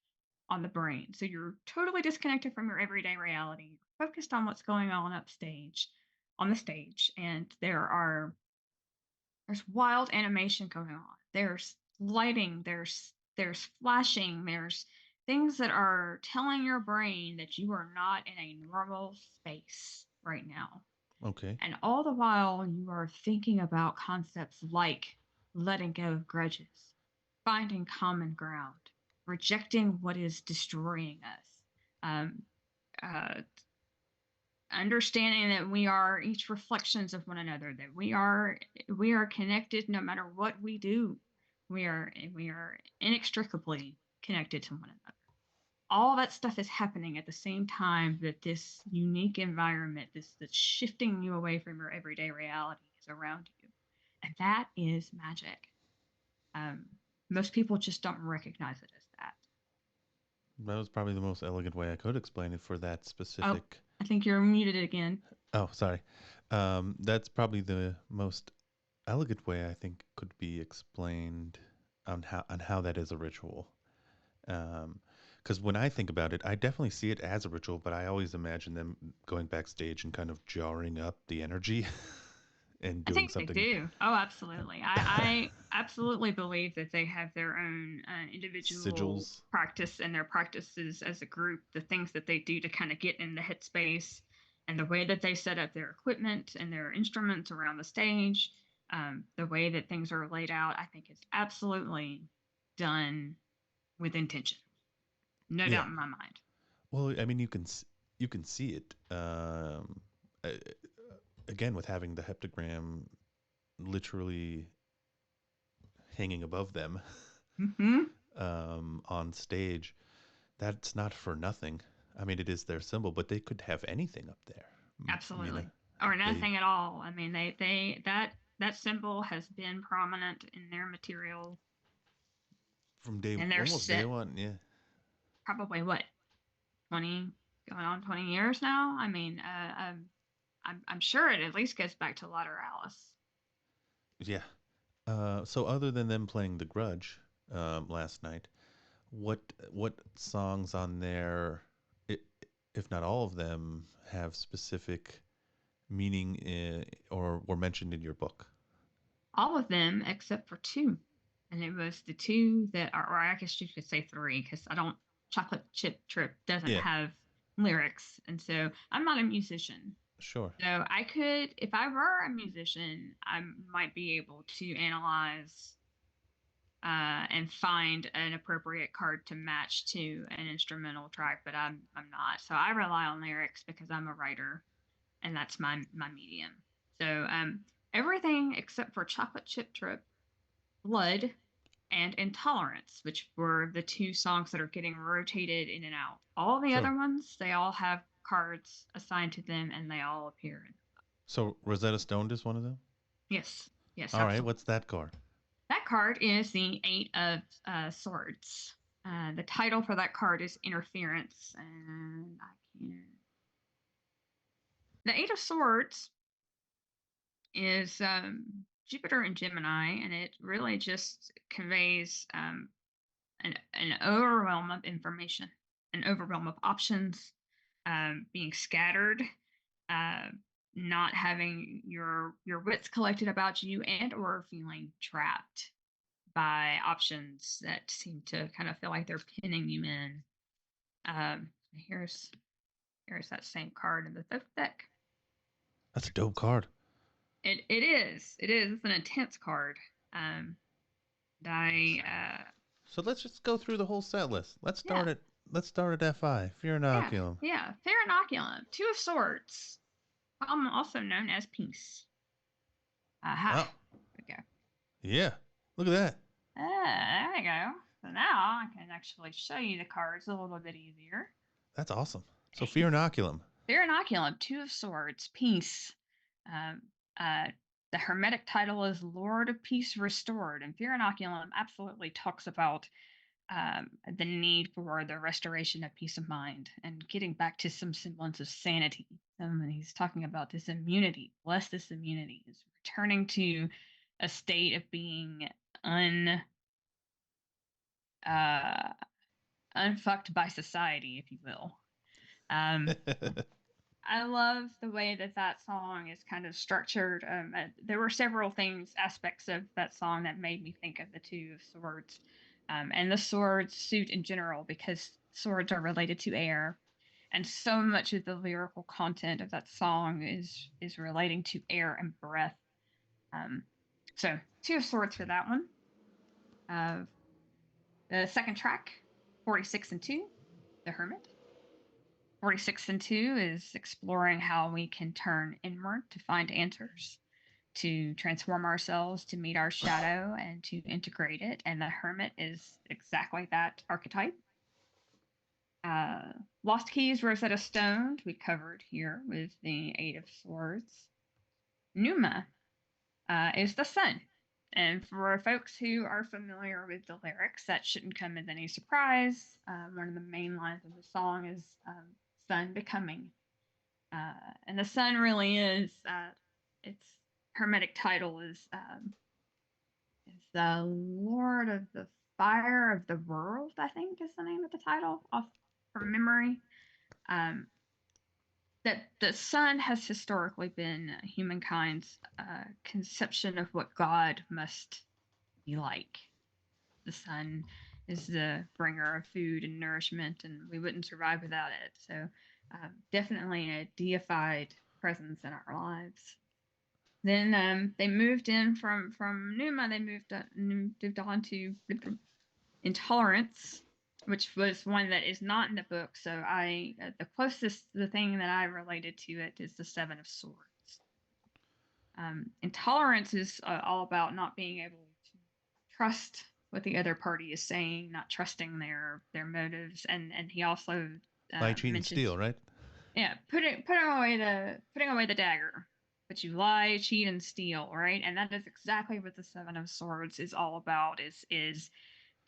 on the brain. So you're totally disconnected from your everyday reality. You're focused on what's going on on the stage. And there's wild animation going on. There's lighting, there's flashing, there's things that are telling your brain that you are not in a normal space right now. Okay. And all the while, you are thinking about concepts like letting go of grudges, finding common ground, rejecting what is destroying us, um, uh, understanding that we are each reflections of one another, that we are connected no matter what we do. We are inextricably connected to one another. All that stuff is happening at the same time that this unique environment, that's shifting you away from your everyday reality, is around you, and that is magic. Most people just don't recognize it as that. That was probably the most elegant way I could explain it for that Oh, specific. I think you're muted again. Oh, sorry. That's probably the most elegant way I think could be explained on how that is a ritual. Because when I think about it, I definitely see it as a ritual, but I always imagine them going backstage and kind of jarring up the energy and I doing think they something. do. Oh, absolutely. I absolutely believe that they have their own individual Sigils. practice and their practices as a group, the things that they do to kind of get in the headspace and the way that they set up their equipment and their instruments around the stage, the way that things are laid out, I think is absolutely done with intention. No Yeah. doubt in my mind. Well, I mean, you can see it uh, again with having the heptagram literally hanging above them Hmm. on stage. That's not for nothing. I mean, it is their symbol, but they could have anything up there. I mean, Absolutely. Or they nothing at all. I mean, they that symbol has been prominent in their material from day and their almost day set one, yeah, probably what 20 going on 20 years now. I mean, I'm sure it at least goes back to Alice. yeah. So other than them playing The Grudge last night, what what songs on there, if not all of them, have specific meaning or were mentioned in your book? All of them except for two, and it was the two that are, or I guess you could say three, because I don't. Chocolate Chip Trip doesn't Yeah, have lyrics, and so I'm not a musician. sure. So I could, if I were a musician, I might be able to analyze and find an appropriate card to match to an instrumental track, but I'm not. So I rely on lyrics because I'm a writer, and that's my medium. So everything except for Chocolate Chip Trip, Blood, and Intolerance, which were the two songs that are getting rotated in and out. All the Sure. other ones, they all have cards assigned to them, and they all appear in. So Rosetta Stone is one of them? Yes, yes, All right, absolutely. what's that card? That card is the Eight of Swords. The title for that card is Interference, and I can. The Eight of Swords is Jupiter and Gemini, and it really just conveys an overwhelm of information, an overwhelm of options, being scattered, uh, not having your wits collected about you, and or feeling trapped by options that seem to kind of feel like they're pinning you in. Here's that same card in the fifth deck. That's a dope card. It is. It is. It's an intense card. Um, I So let's just go through the whole set list. Yeah, Let's start at FI. Fear yeah, inoculum. yeah. Fair inoculum. Two of Swords, also known as Peace. Aha. Oh, There we go. yeah. Look at that. There we go. So now I can actually show you the cards a little bit easier. That's awesome. So fear inoculum. Fair inoculum. Two of Swords. Peace. Um, uh, the hermetic title is Lord of Peace Restored, and Fear inoculum absolutely talks about the need for the restoration of peace of mind and getting back to some semblance of sanity. And he's talking about this immunity, bless this immunity, is returning to a state of being uh, unfucked by society, if you will. I love the way that song is kind of structured. There were several aspects of that song that made me think of the Two of Swords, and the sword suit in general, because swords are related to air, and so much of the lyrical content of that song is relating to air and breath. Um, so Two of Swords for that one. The second track, 46 and 2, The Hermit. 46 and 2 is exploring how we can turn inward to find answers, to transform ourselves, to meet our shadow, and to integrate it. And the Hermit is exactly that archetype. Lost Keys, Rosetta Stone, we covered here with the Eight of Swords. Numa is the sun. And for folks who are familiar with the lyrics, that shouldn't come as any surprise. One of the main lines of the song is sun becoming. And the sun really is, its hermetic title is the Lord of the Fire of the World, I think is the name of the title, off from memory. That the sun has historically been humankind's conception of what God must be like. The sun is the bringer of food and nourishment, and we wouldn't survive without it. So, definitely a deified presence in our lives. Then they moved in from Numa. They moved on to Intolerance, which was one that is not in the book. So the thing that I related to it is the Seven of Swords. Intolerance is all about not being able to trust what the other party is saying, not trusting their motives, and he also Lie, cheat, and mentions, steal, right? yeah, putting away the dagger, but you lie, cheat, and steal, right? And that is exactly what the Seven of Swords is all about. Is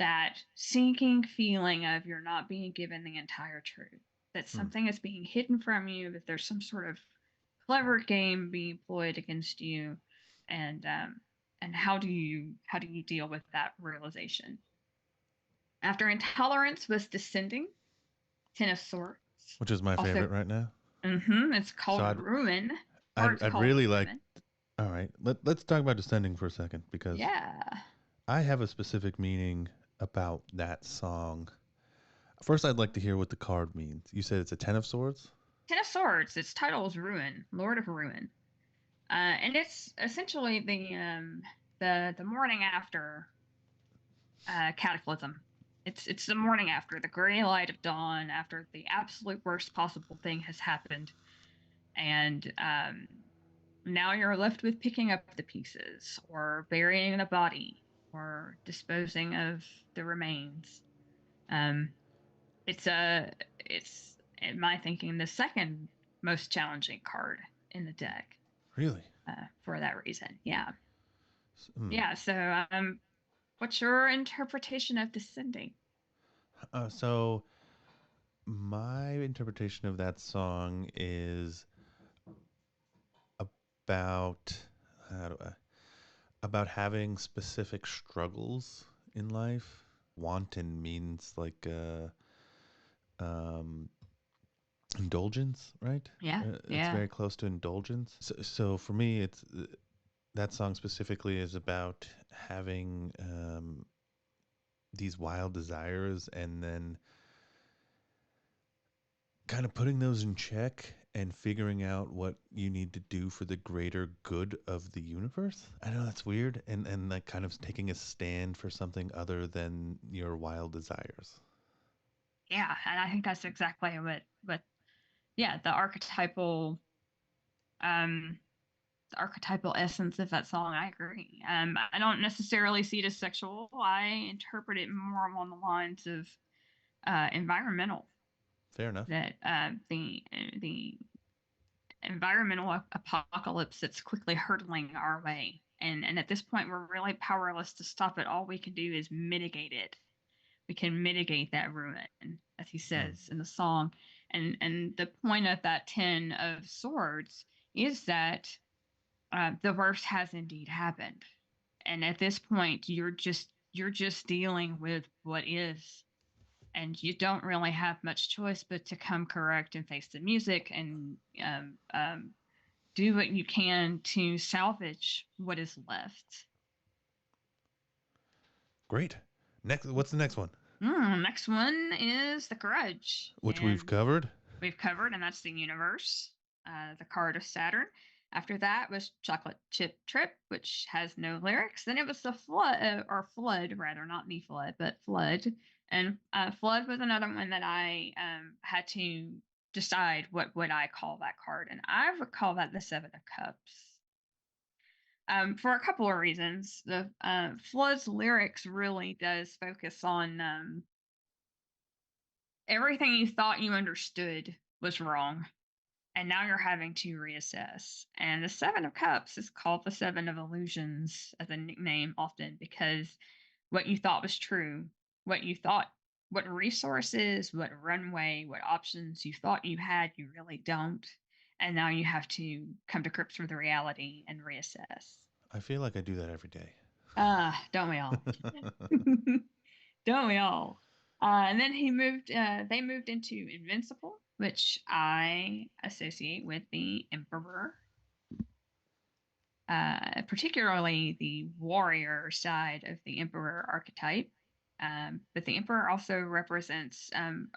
that sinking feeling of you're not being given the entire truth, that something is being hidden from you, that there's some sort of clever game being played against you, and how do you deal with that realization? After Intolerance was Descending, Ten of Swords, Which is my also, favorite right now. it's called So Ruin. I'd Called really like. Ruin. All right, let's talk about descending for a second because Yeah. I have a specific meaning about that song. First, I'd like to hear what the card means. You said it's a Ten of Swords? Ten of Swords. Its title is Ruin, Lord of Ruin. And it's essentially the morning after Cataclysm. It's the morning after the gray light of dawn, after the absolute worst possible thing has happened, and now you're left with picking up the pieces, or burying the body, or disposing of the remains. Um, it's in my thinking the second most challenging card in the deck. Really? For that reason, yeah. Hmm. Yeah, so what's your interpretation of Descending? So my interpretation of that song is about how do I about having specific struggles in life wanton means like um, indulgence, right? Yeah, It's yeah, very close to indulgence. So for me, it's that song specifically is about having these wild desires and then kind of putting those in check and figuring out what you need to do for the greater good of the universe. I know that's weird, and like kind of taking a stand for something other than your wild desires. yeah. And I think that's exactly what yeah, um the archetypal essence of that song. I agree. I don't necessarily see it as sexual. I interpret it more along the lines of environmental. Fair enough. That the environmental apocalypse that's quickly hurtling our way, and at this point we're really powerless to stop it. All we can do is mitigate it. We can mitigate that ruin, as he Hmm. says in the song. And the point of that 10 of swords is that the worst has indeed happened, and at this point you're just dealing with what is, and you don't really have much choice but to come correct and face the music and do what you can to salvage what is left. Great. Next, what's the next one? Next one is the Grudge, Which we've and covered. we've covered, and that's the universe, the card of Saturn. After that was Chocolate Chip Trip, which has no lyrics. Then it was the Flood, or Flood rather, not the Flood, but Flood. And Flood was another one that I had to decide what would I call that card, and I would call that the Seven of Cups. For a couple of reasons. The Flood's lyrics really does focus on everything you thought you understood was wrong, and now you're having to reassess. And the Seven of Cups is called the Seven of Illusions as a nickname often because what you thought was true, what you thought, what resources, what runway, what options you thought you had, you really don't. And now you have to come to grips with the reality and reassess. I feel like I do that every day. Don't we all? Don't we all? And then they moved into Invincible, which I associate with the Emperor, particularly the warrior side of the Emperor archetype. But the Emperor also represents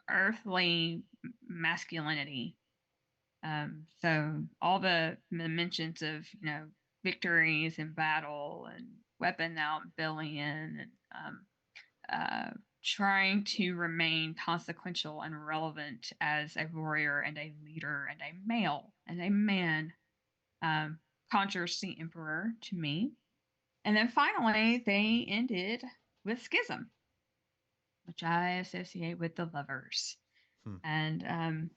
earthly masculinity. So all the mentions of victories in battle and weapon outbillion and trying to remain consequential and relevant as a warrior and a leader and a male and a man um, conjures the emperor to me. And then finally, they ended with schism, which I associate with the lovers. Hmm. And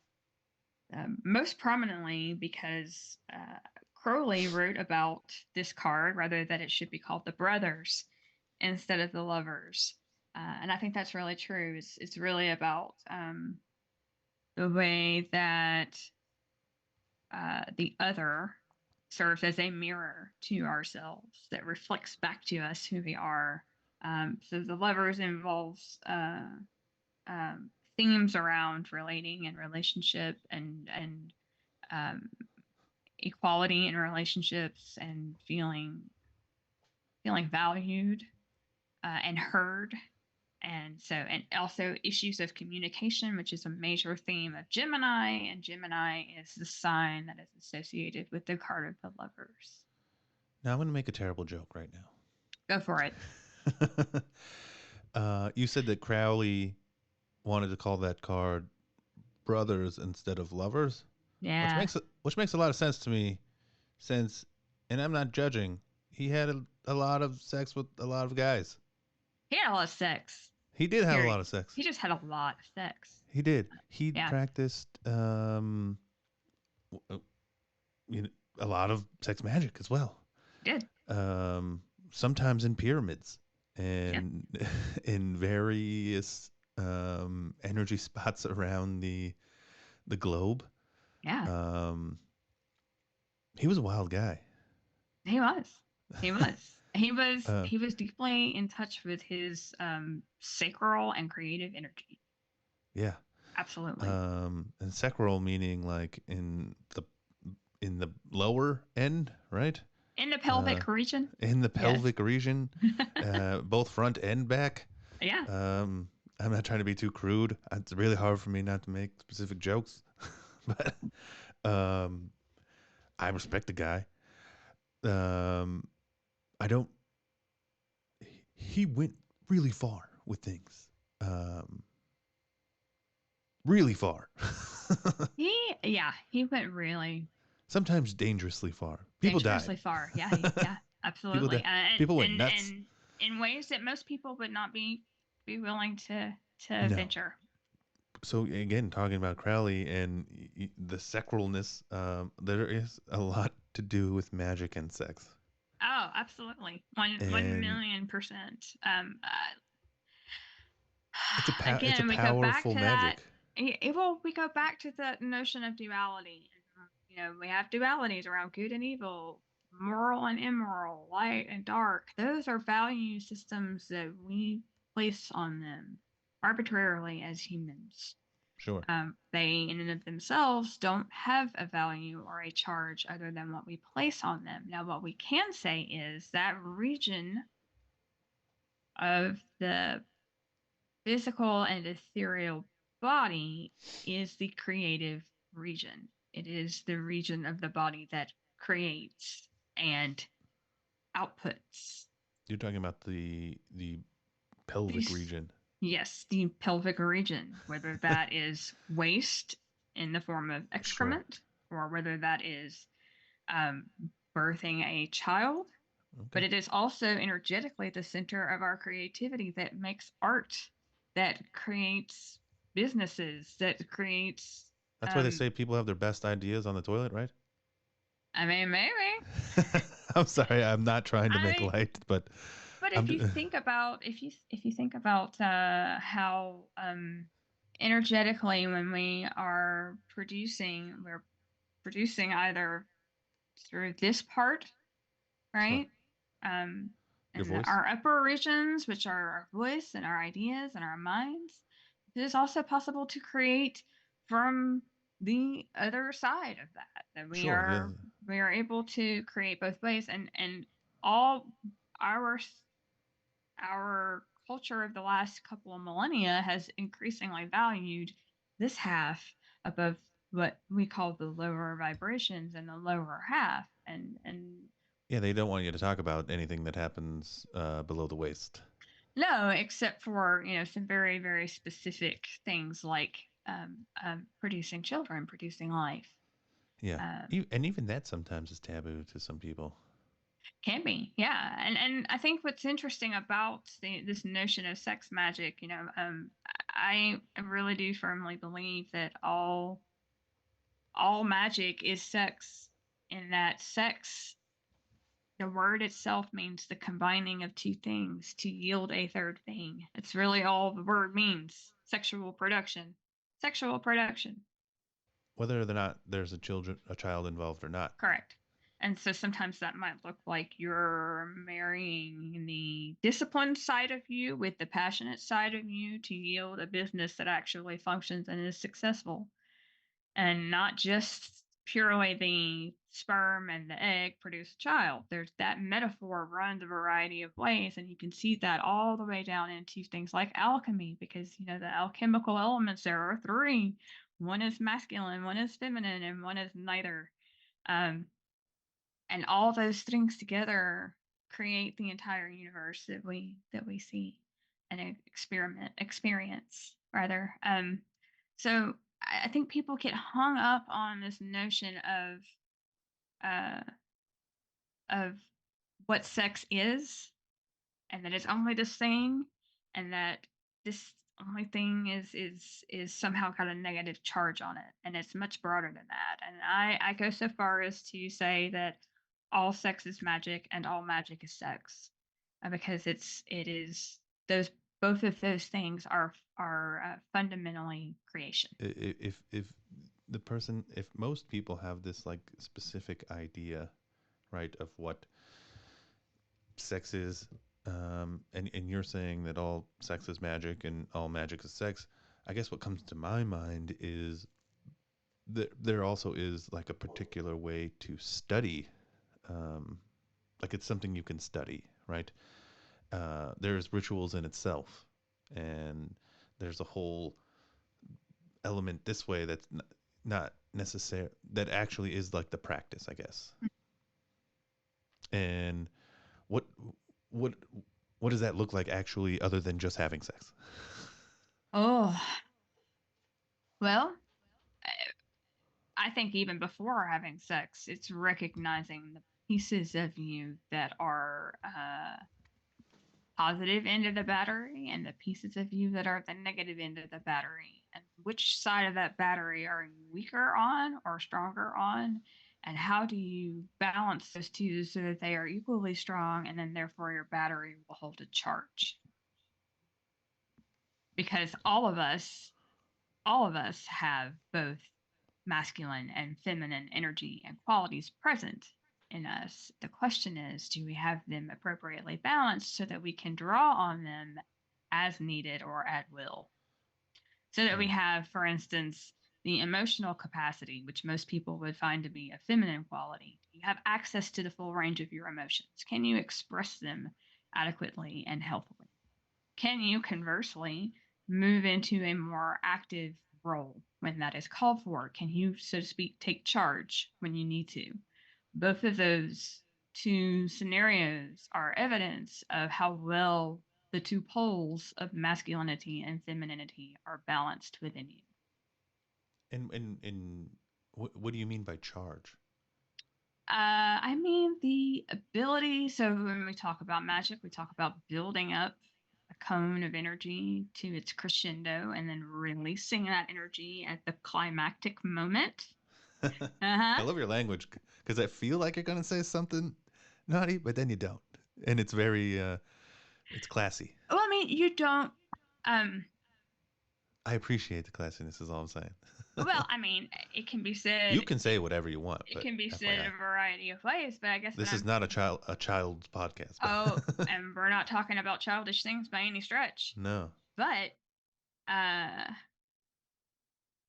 most prominently because Crowley wrote about this card rather that it should be called the brothers instead of the lovers. And I think that's really true. It's really about the way that the other serves as a mirror to ourselves that reflects back to us who we are. So the lovers involves um, themes around relating and relationship and um, equality in relationships and feeling valued and heard. And also issues of communication, which is a major theme of Gemini, and Gemini is the sign that is associated with the card of the lovers. Now I'm going to make a terrible joke right Go for it. now. You said that Crowley wanted to call that card brothers instead of lovers, Yeah. which makes a lot of sense to me, since, and I'm not judging, he had a lot of sex with a lot of guys. He had a lot of sex. He did have a Period. lot of sex. He just had a lot of sex. He did. He Yeah. practiced uh, you know, a lot of sex magic as well. He did. Sometimes in pyramids Yeah. and in various energy spots around the globe. Yeah. Um, he was a wild guy. He was. He was. Uh, he was deeply in touch with his sacral and creative energy. yeah. Absolutely. And sacral meaning like in the lower end, right? In the Uh, pelvic region. in the Yes. pelvic region, both front and back. Yeah. Um, I'm not trying to be too crude. It's really hard for me not to make specific jokes, but um, I respect the guy. Um, I don't. He went really far with things. Um, really far. He went really Sometimes dangerously far. People died. dangerously far. Yeah, yeah, People absolutely. died. People went And nuts. in ways that most people would not be willing to No. venture. So again, talking about Crowley and the sacralness, there is a lot to do with magic and sex, Oh, absolutely. One and million percent. it's a Again, we go back powerful to that. magic. Well, we go back to the notion of duality. You know, we have dualities around good and evil, moral and immoral, light and dark. Those are value systems that we place on them arbitrarily as humans. Sure. They, in and of themselves, don't have a value or a charge other than what we place on them. Now, what we can say is that region of the physical and ethereal body is the creative region. It is the region of the body that creates and outputs. You're talking about the pelvic These, region. yes, the pelvic region, whether that is waste in the form of Sure. excrement or whether that is um, birthing a child, but Okay. it is also energetically the center of our creativity that makes art, that creates businesses, that creates. That's why they Um, say people have their best ideas on the toilet, right? I mean, maybe. I'm sorry, I'm not trying to I make mean, light, but but I'm. if you think about if you think about how energetically when we're producing either through this part, Sure. right? Um, Your and voice. our upper regions, which are our voice and our ideas and our minds, it is also possible to create from the other side of that. That Sure. Yeah. we are able to create both ways, and all our our culture of the last couple of millennia has increasingly valued this half above what we call the lower vibrations and the lower half and Yeah. They don't want you to talk about anything that happens below the waist. no, except for some very very specific things like producing children, producing life. Yeah. Um, And even that sometimes is taboo to some people. can be, yeah, and I think what's interesting about this notion of sex magic, I really do firmly believe that all magic is sex, in that sex, the word itself means the combining of two things to yield a third thing. It's really all the word means. Sexual production. Sexual production. Whether or not there's a child involved or not. Correct. And so sometimes that might look like you're marrying the disciplined side of you with the passionate side of you to yield a business that actually functions and is successful, and not just purely the sperm and the egg produce a child. There's that metaphor runs a variety of ways, and you can see that all the way down into things like alchemy, because the alchemical elements, there are three. One is masculine, one is feminine, and one is neither. Um, and all those things together create the entire universe that we see and experience rather. So I think people get hung up on this notion uh, of what sex is, and that it's only this thing, and that this only thing is somehow got a negative charge on it, and it's much broader than that. And I go so far as to say that all sex is magic and all magic is sex, because it is those both of those things are fundamentally creation. If the person, if most people have this like specific idea, right, of what sex is, and you're saying that all sex is magic and all magic is sex. I guess what comes to my mind is that there also is like a particular way to study, um, like it's something you can study, right? There's rituals in itself, and there's a whole element this way that's not necessary, that actually is like the practice, I guess. And what what what does that look like actually, other than just having sex? Oh, well, I think even before having sex, it's recognizing the pieces of you that are positive end of the battery and the pieces of you that are the negative end of the battery, and which side of that battery are you weaker on or stronger on, and how do you balance those two so that they are equally strong, and then therefore your battery will hold a charge. Because all of us have both masculine and feminine energy and qualities present in us. The question is, do we have them appropriately balanced so that we can draw on them as needed or at will? So that we Mm. have, for instance, the emotional capacity, which most people would find to be a feminine quality. You have access to the full range of your emotions. Can you express them adequately and healthily? Can you conversely move into a more active role when that is called for? Can you, so to speak, take charge when you need to? Both of those two scenarios are evidence of how well the two poles of masculinity and femininity are balanced within you. And what do you mean by charge? I mean, the ability. So, when we talk about magic, we talk about building up a cone of energy to its crescendo and then releasing that energy at the climactic moment. Uh I huh. love your language, because I feel like you're gonna say something naughty, but then you don't, and it's very it's classy. Well, I mean, you don't. Um, I appreciate the classiness. Is all I'm saying. well, I mean, it can be You said. can say whatever you want, It but can be said FYI, a variety of ways, but I guess when this is I'm. not a child's podcast. Oh, and we're not talking about childish things by any stretch. No. But uh,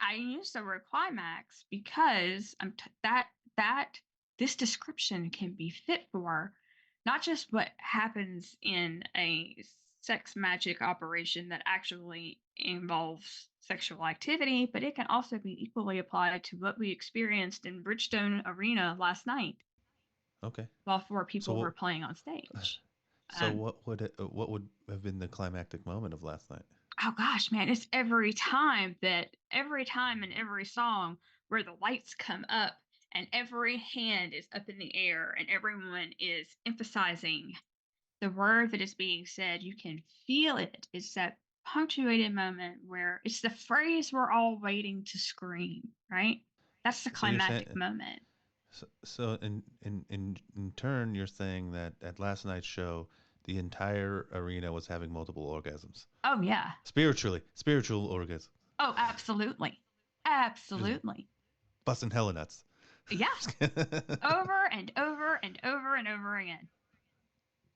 I use the word climax because that this description can be fit for not just what happens in a sex magic operation that actually involves sexual activity, but it can also be equally applied to what we experienced in Bridgestone Arena last night Okay. while four people were So playing on stage. so Um, what would have been the climactic moment of last night? oh gosh, man, it's every time in every song where the lights come up and every hand is up in the air and everyone is emphasizing the word that is being said. You can feel it. It's that punctuated moment where it's the phrase we're all waiting to scream, right? That's the So you're climactic saying, moment. so in turn, you're saying that at last night's show, the entire arena was having multiple orgasms, Oh yeah. spiritual orgasms, Oh, absolutely. just Absolutely. busting hella nuts. Yeah. Over and over and over and over again.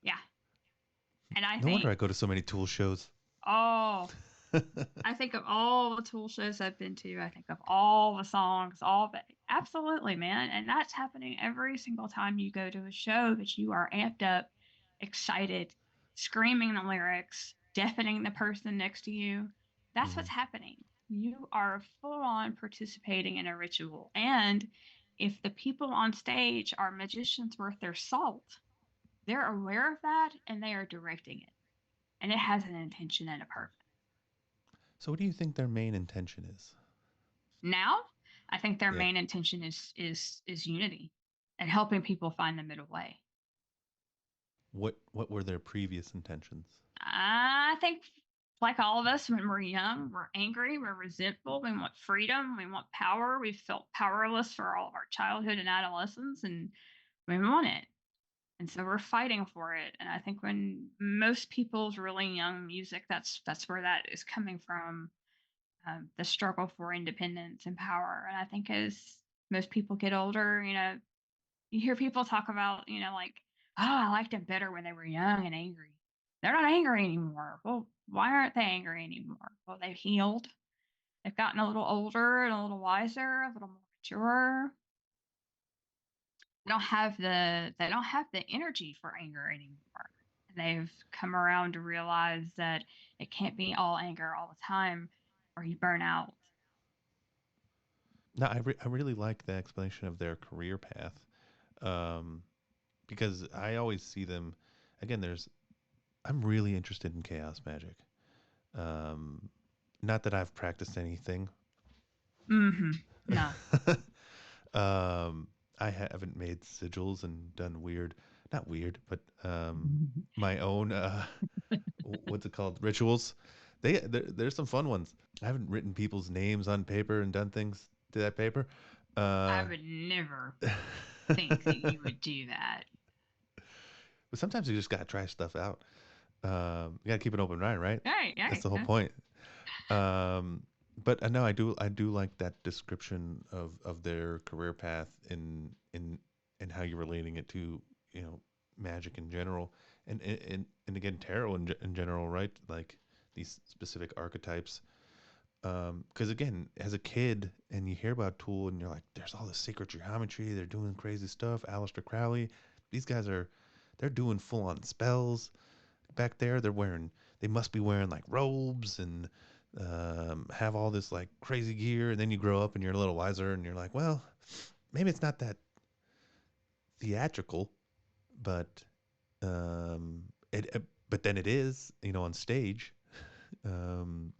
Yeah. And I No wonder think, I go to so many Tool shows. oh, I think of all the Tool shows I've been to. I think of all the songs, all of it. Absolutely, man. And that's happening every single time you go to a show that you are amped up, excited, screaming the lyrics, deafening the person next to you. That's Hmm. what's happening. You are full on participating in a ritual. And if the people on stage are magicians worth their salt, they're aware of that and they are directing it. And it has an intention and a purpose. So, what do you think their main intention is? Now, I think their Yeah. main intention is unity and helping people find the middle way. What were their previous intentions? I think, like all of us, when we're young, we're angry, we're resentful, we want freedom, we want power. We've felt powerless for all of our childhood and adolescence, and we want it. And so we're fighting for it. And I think when most people's really young music, that's where that is coming from, the struggle for independence and power. And I think as most people get older, you hear people talk about, like, I liked them better when they were young and angry. They're not angry anymore. Well, why aren't they angry anymore? Well, they've healed. They've gotten a little older and a little wiser, a little more mature. They don't have the energy for anger anymore. They've come around to realize that it can't be all anger all the time or you burn out. No, I really like the explanation of their career path, um, because I always see them. Again, I'm really interested in chaos magic. Um, Not that I've practiced anything. Mm-hmm. No. um, I haven't made sigils and done weird, not weird, but my own what's it called, rituals. There's some fun ones. I haven't written people's names on paper and done things to that paper. I Uh, would never but think that you would do that. sometimes you just gotta try stuff out. You gotta keep an open mind, right? Hey, That's hey. the whole point. Um, but no, I do like that description of their career path in how you're relating it to, you know, magic in general, and again tarot in general, right? Like these specific archetypes. Because again, as a kid, and you hear about Tool, and you're like, there's all this sacred geometry. They're doing crazy stuff. Aleister Crowley, these guys they're doing full on spells back there. They must be wearing like robes and have all this like crazy gear. And then you grow up and you're a little wiser, and you're like, well, maybe it's not that theatrical, but um, but then it is, you know, on stage. Um,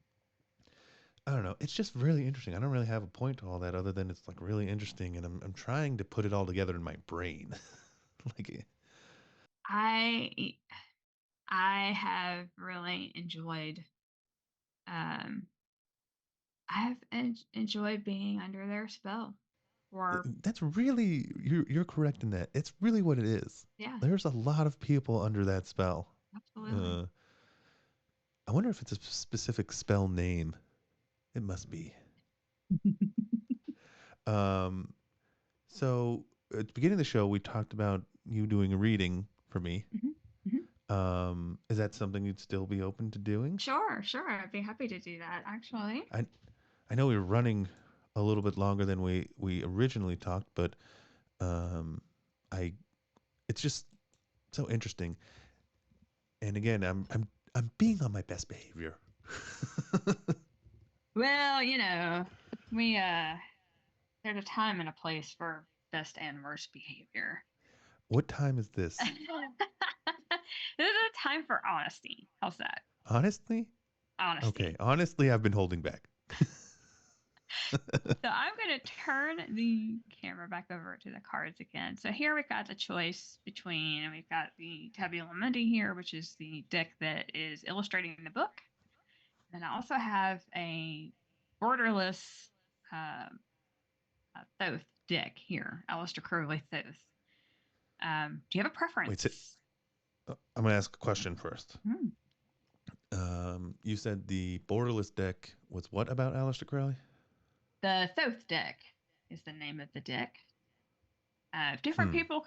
I don't know. It's just really interesting. I don't really have a point to all that other than it's like really interesting, and I'm trying to put it all together in my brain. like, I I have really enjoyed um enjoyed being under their spell. Or that's really you're correct in that. It's really what it is. yeah, There's a lot of people under that spell. absolutely. Uh, I wonder if it's a specific spell name. It must be. Um, so at the beginning of the show, we talked about you doing a reading for me. Hmm. Hmm. Is that something you'd still be open to doing? Sure, sure. I'd be happy to do that actually. I I know we're running a little bit longer than we originally talked, but um, I it's just so interesting. And again, I'm being on my best behavior. Well, we there's a time and a place for best and worst behavior. What time is This this? is a time for honesty. How's that? Honestly? Okay, Honesty. honestly, I've been holding back. So I'm going to turn the camera back over to the cards again. So here we've got the choice between, and we've got the Tabula Mundi here, which is the deck that is illustrating the book. And I also have a borderless Thoth deck here, Aleister Crowley Thoth. Do you have a Wait, so, preference? I'm gonna ask a question first. Hmm. You said the borderless deck was what about Aleister Crowley? The Thoth deck is the name of the deck. Different Hmm. people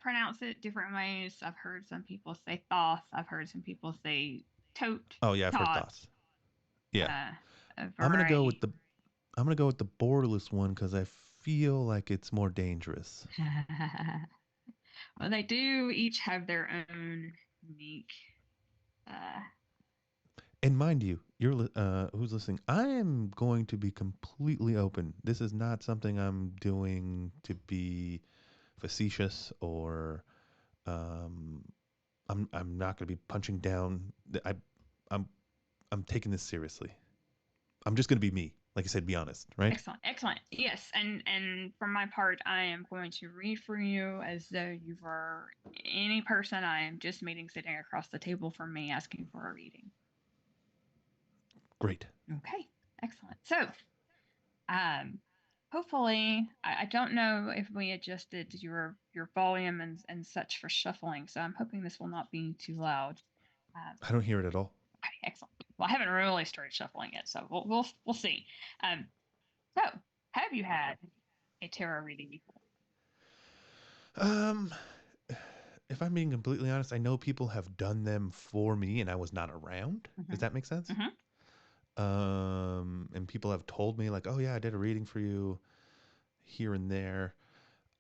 pronounce it different ways. I've heard some people say Thoth. I've heard some people say Tote, Oh yeah, I've heard Tot, thoughts. Yeah, a I'm gonna go with variety. the borderless one because I feel like it's more dangerous. Well, they do each have their own unique. Uh, And mind you, who's listening. I am going to be completely open. This is not something I'm doing to be facetious or um, I'm not going to be punching down. I'm I'm taking this seriously. I'm just going to be me. Like I said, be honest, right? Excellent, excellent. Yes, and for my part, I am going to read for you as though you were any person I am just meeting sitting across the table from me asking for a reading. Great. Okay, excellent. So, um, hopefully, I don't know if we adjusted your volume and such for shuffling, so I'm hoping this will not be too loud. I don't hear it at all. Okay, excellent. Well, I haven't really started shuffling it, so we'll see. Um, so, have you had a tarot reading before? Um, if I'm being completely honest, I know people have done them for me and I was not around. Does Mm-hmm. that make sense? Mm-hmm. And people have told me like, "Oh yeah, I did a reading for you here and there."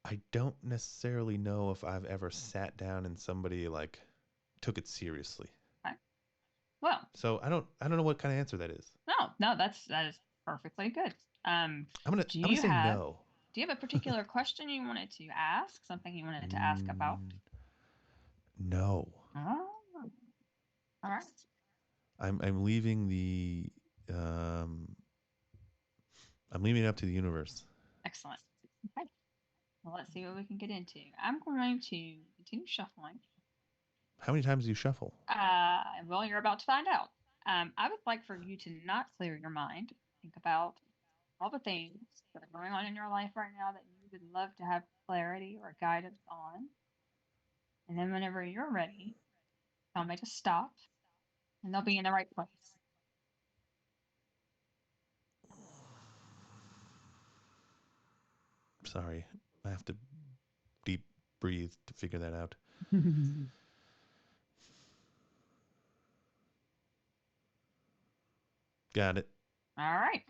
I don't necessarily know if I've ever sat down and somebody like took it seriously. Okay. Well, So I don't know what kind of answer that is. no, that is perfectly good. Um, I'm gonna do I'm gonna you say have no. do you have a particular question you wanted to ask? Something you wanted to ask about? Mm, no. Oh, all right. I'm leaving the um I'm leaving it up to the universe. Excellent. Okay. Well, let's see what we can get into. I'm going to continue shuffling. How many times do you shuffle? Well, you're about to find out. I would like for you to not clear your mind. Think about all the things that are going on in your life right now that you would love to have clarity or guidance on. And then whenever you're ready, tell me to stop and they'll be in the right place. Sorry. I have to deep breathe to figure that out. All Got it. right.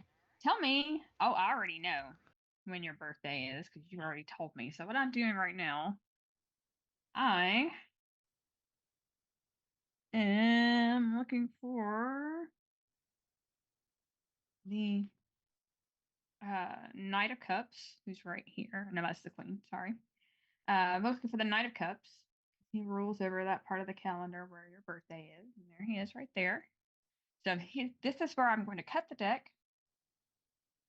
Tell me. Oh, I already know when your birthday is because you already told me. So, what I'm doing right now, I am looking for the Knight of Cups, who's right here. No, that's the Queen. Sorry. I'm looking for the Knight of Cups. He rules over that part of the calendar where your birthday is. And there he is right there. So this is where I'm going to cut the deck,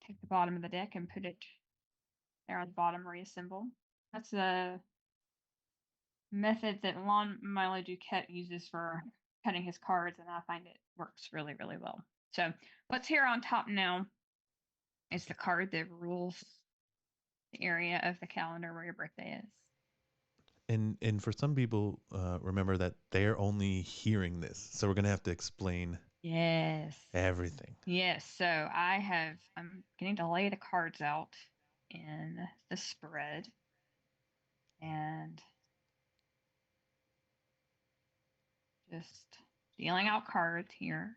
take the bottom of the deck and put it there on the bottom, reassemble. That's a method that Lon Milo Duquette uses for cutting his cards, and I find it works really, really well. So what's here on top now is the card that rules the area of the calendar where your birthday is. And for some people, remember that they're only hearing this, so we're gonna have to explain Yes. everything. Yes. So I'm getting to lay the cards out in the spread and just dealing out cards here.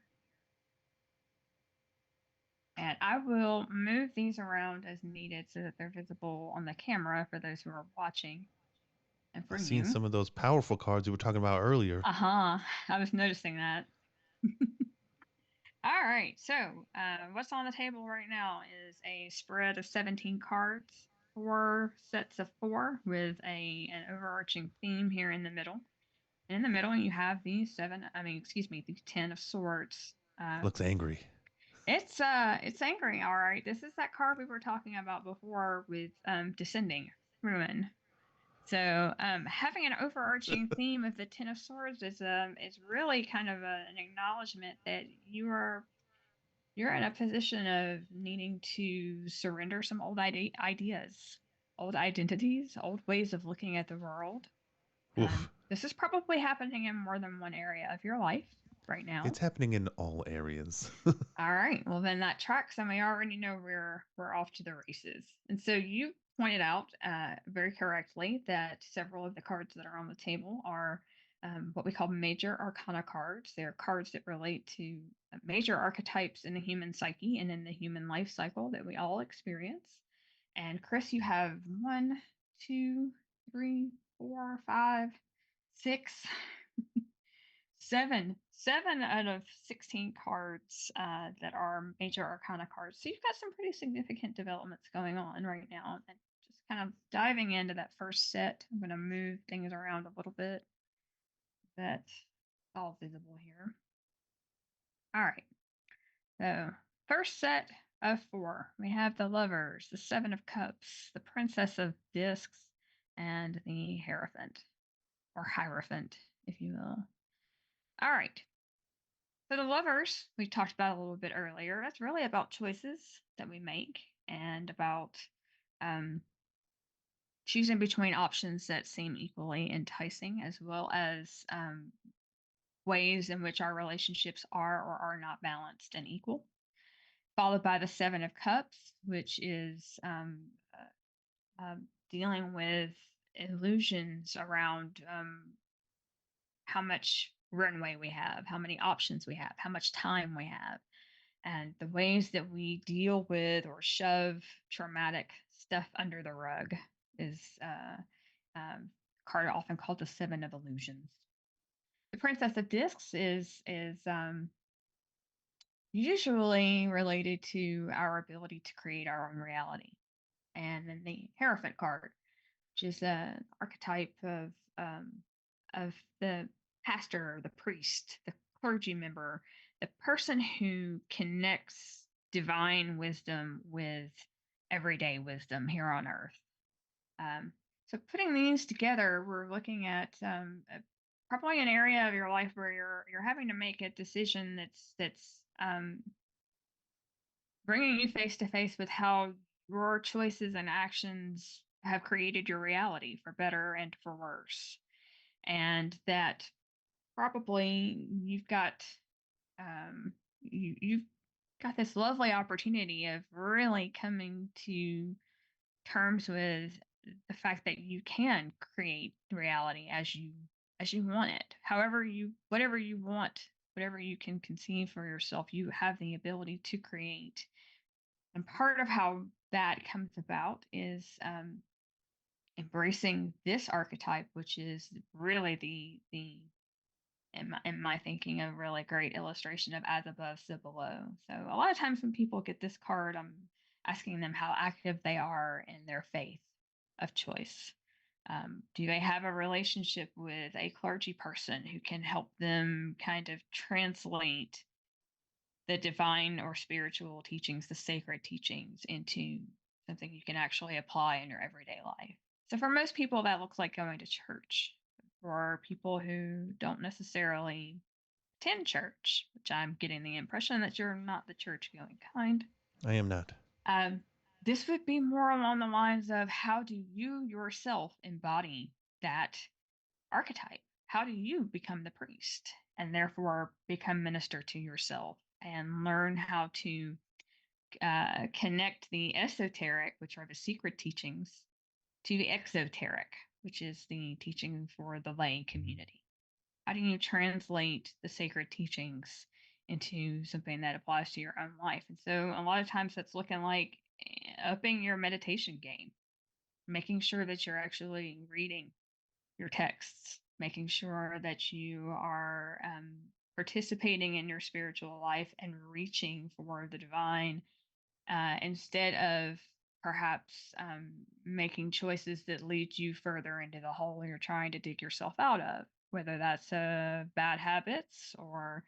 And I will move these around as needed so that they're visible on the camera for those who are watching and for I've seen you. some of those powerful cards you were talking about earlier. Uh-huh. I was noticing that. All right. So, what's on the table right now is a spread of 17 cards, 4 sets of 4 with an overarching theme here in the middle. And in the middle, you have the the 10 of swords. Looks angry. It's angry. All right. This is that card we were talking about before with descending ruin. So having an overarching theme of the Ten of Swords is really kind of an acknowledgement that you're in a position of needing to surrender some old ideas, old identities, old ways of looking at the world. Oof. This is probably happening in more than one area of your life right now. It's happening in all areas. All right. Well, then that tracks, and we already know we're off to the races. And so you pointed out very correctly that several of the cards that are on the table are what we call major arcana cards. They're cards that relate to major archetypes in the human psyche and in the human life cycle that we all experience. And Kris, you have 1, 2, 3, 4, 5, 6, seven out of 16 cards that are major arcana cards. So you've got some pretty significant developments going on right now. And just kind of diving into that first set, I'm going to move things around a little bit. That's all visible here. All right. So first set of 4, we have the Lovers, the 7 of Cups, the Princess of Discs, and the Hierophant, or Hierophant, if you will. All right. So the Lovers, we talked about a little bit earlier. That's really about choices that we make and about um, choosing between options that seem equally enticing, as well as ways in which our relationships are or are not balanced and equal. Followed by the 7 of Cups, which is dealing with illusions around how much runway we have, how many options we have, how much time we have, and the ways that we deal with or shove traumatic stuff under the rug is card often called the Seven of Illusions. The Princess of Discs is usually related to our ability to create our own reality, and then the Hierophant card, which is an archetype of the pastor, the priest, the clergy member, the person who connects divine wisdom with everyday wisdom here on earth. So putting these together, we're looking at probably an area of your life where you're having to make a decision that's bringing you face to face with how your choices and actions have created your reality for better and for worse, and that probably you've got this lovely opportunity of really coming to terms with the fact that you can create reality as you want it, however you whatever you want, whatever you can conceive for yourself, you have the ability to create. And part of how that comes about is embracing this archetype, which is really the in my thinking, a really great illustration of as above, so below. So a lot of times when people get this card, I'm asking them how active they are in their faith of choice. Do they have a relationship with a clergy person who can help them kind of translate the divine or spiritual teachings, the sacred teachings, into something you can actually apply in your everyday life? So for most people, that looks like going to church. For people who don't necessarily attend church, which I'm getting the impression that you're not the church going kind, I am not. um, this would be more along the lines of how do you yourself embody that archetype? How do you become the priest and therefore become minister to yourself and learn how to connect the esoteric, which are the secret teachings, to the exoteric, which is the teaching for the lay community? How do you translate the sacred teachings into something that applies to your own life? And so a lot of times that's looking like upping your meditation game, making sure that you're actually reading your texts, making sure that you are participating in your spiritual life and reaching for the divine instead of perhaps making choices that lead you further into the hole you're trying to dig yourself out of, whether that's bad habits or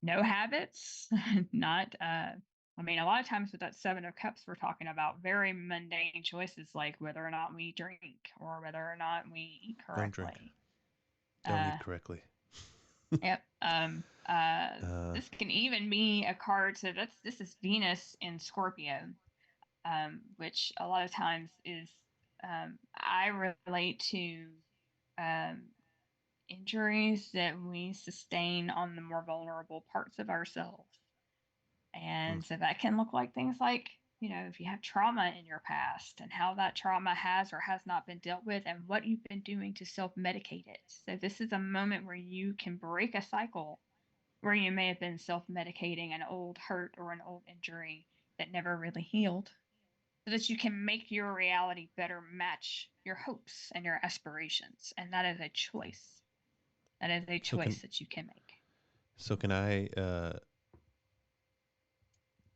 no habits. Not, I mean, a lot of times with that Seven of Cups, we're talking about very mundane choices like whether or not we drink or whether or not we eat Don't drink. correctly. Don't Uh, eat correctly. yep. Uh, This can even be a card. So this is Venus in Scorpio, which a lot of times is I relate to um, injuries that we sustain on the more vulnerable parts of ourselves. And so that can look like things like, you know, if you have trauma in your past and how that trauma has or has not been dealt with and what you've been doing to self medicate it. So, this is a moment where you can break a cycle where you may have been self medicating an old hurt or an old injury that never really healed so that you can make your reality better match your hopes and your aspirations. And that is a choice. That is a so can choice that you can make. so can I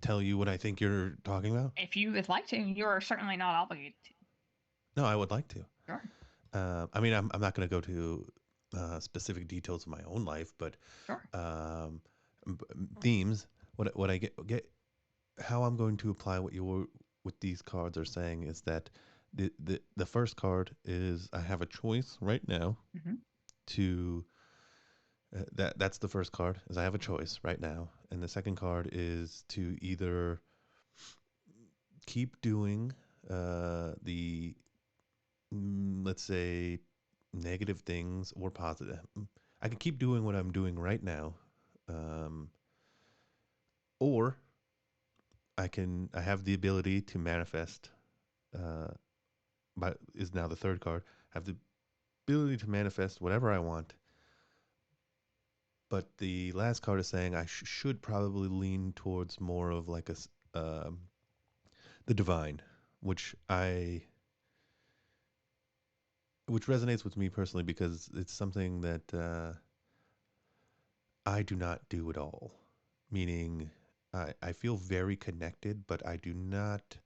tell you what I think you're talking about? If you would like to, you are certainly not obligated to. No, I would like to. Sure. I mean, I'm not going to go to specific details of my own life, but Sure. um, themes. What I get how I'm going to apply what these cards are saying is that the first card is I have a choice right now Mm-hmm. to that's the first card is I have a choice right now, and the second card is to either keep doing the let's say negative things or positive. I can keep doing what I'm doing right now, um, or I have the ability to manifest uh, but is now the third card. Have the ability to manifest whatever I want. But the last card is saying I should probably lean towards more of like the divine, which I which resonates with me personally because it's something that I do not do at all. Meaning, I feel very connected, but I do not.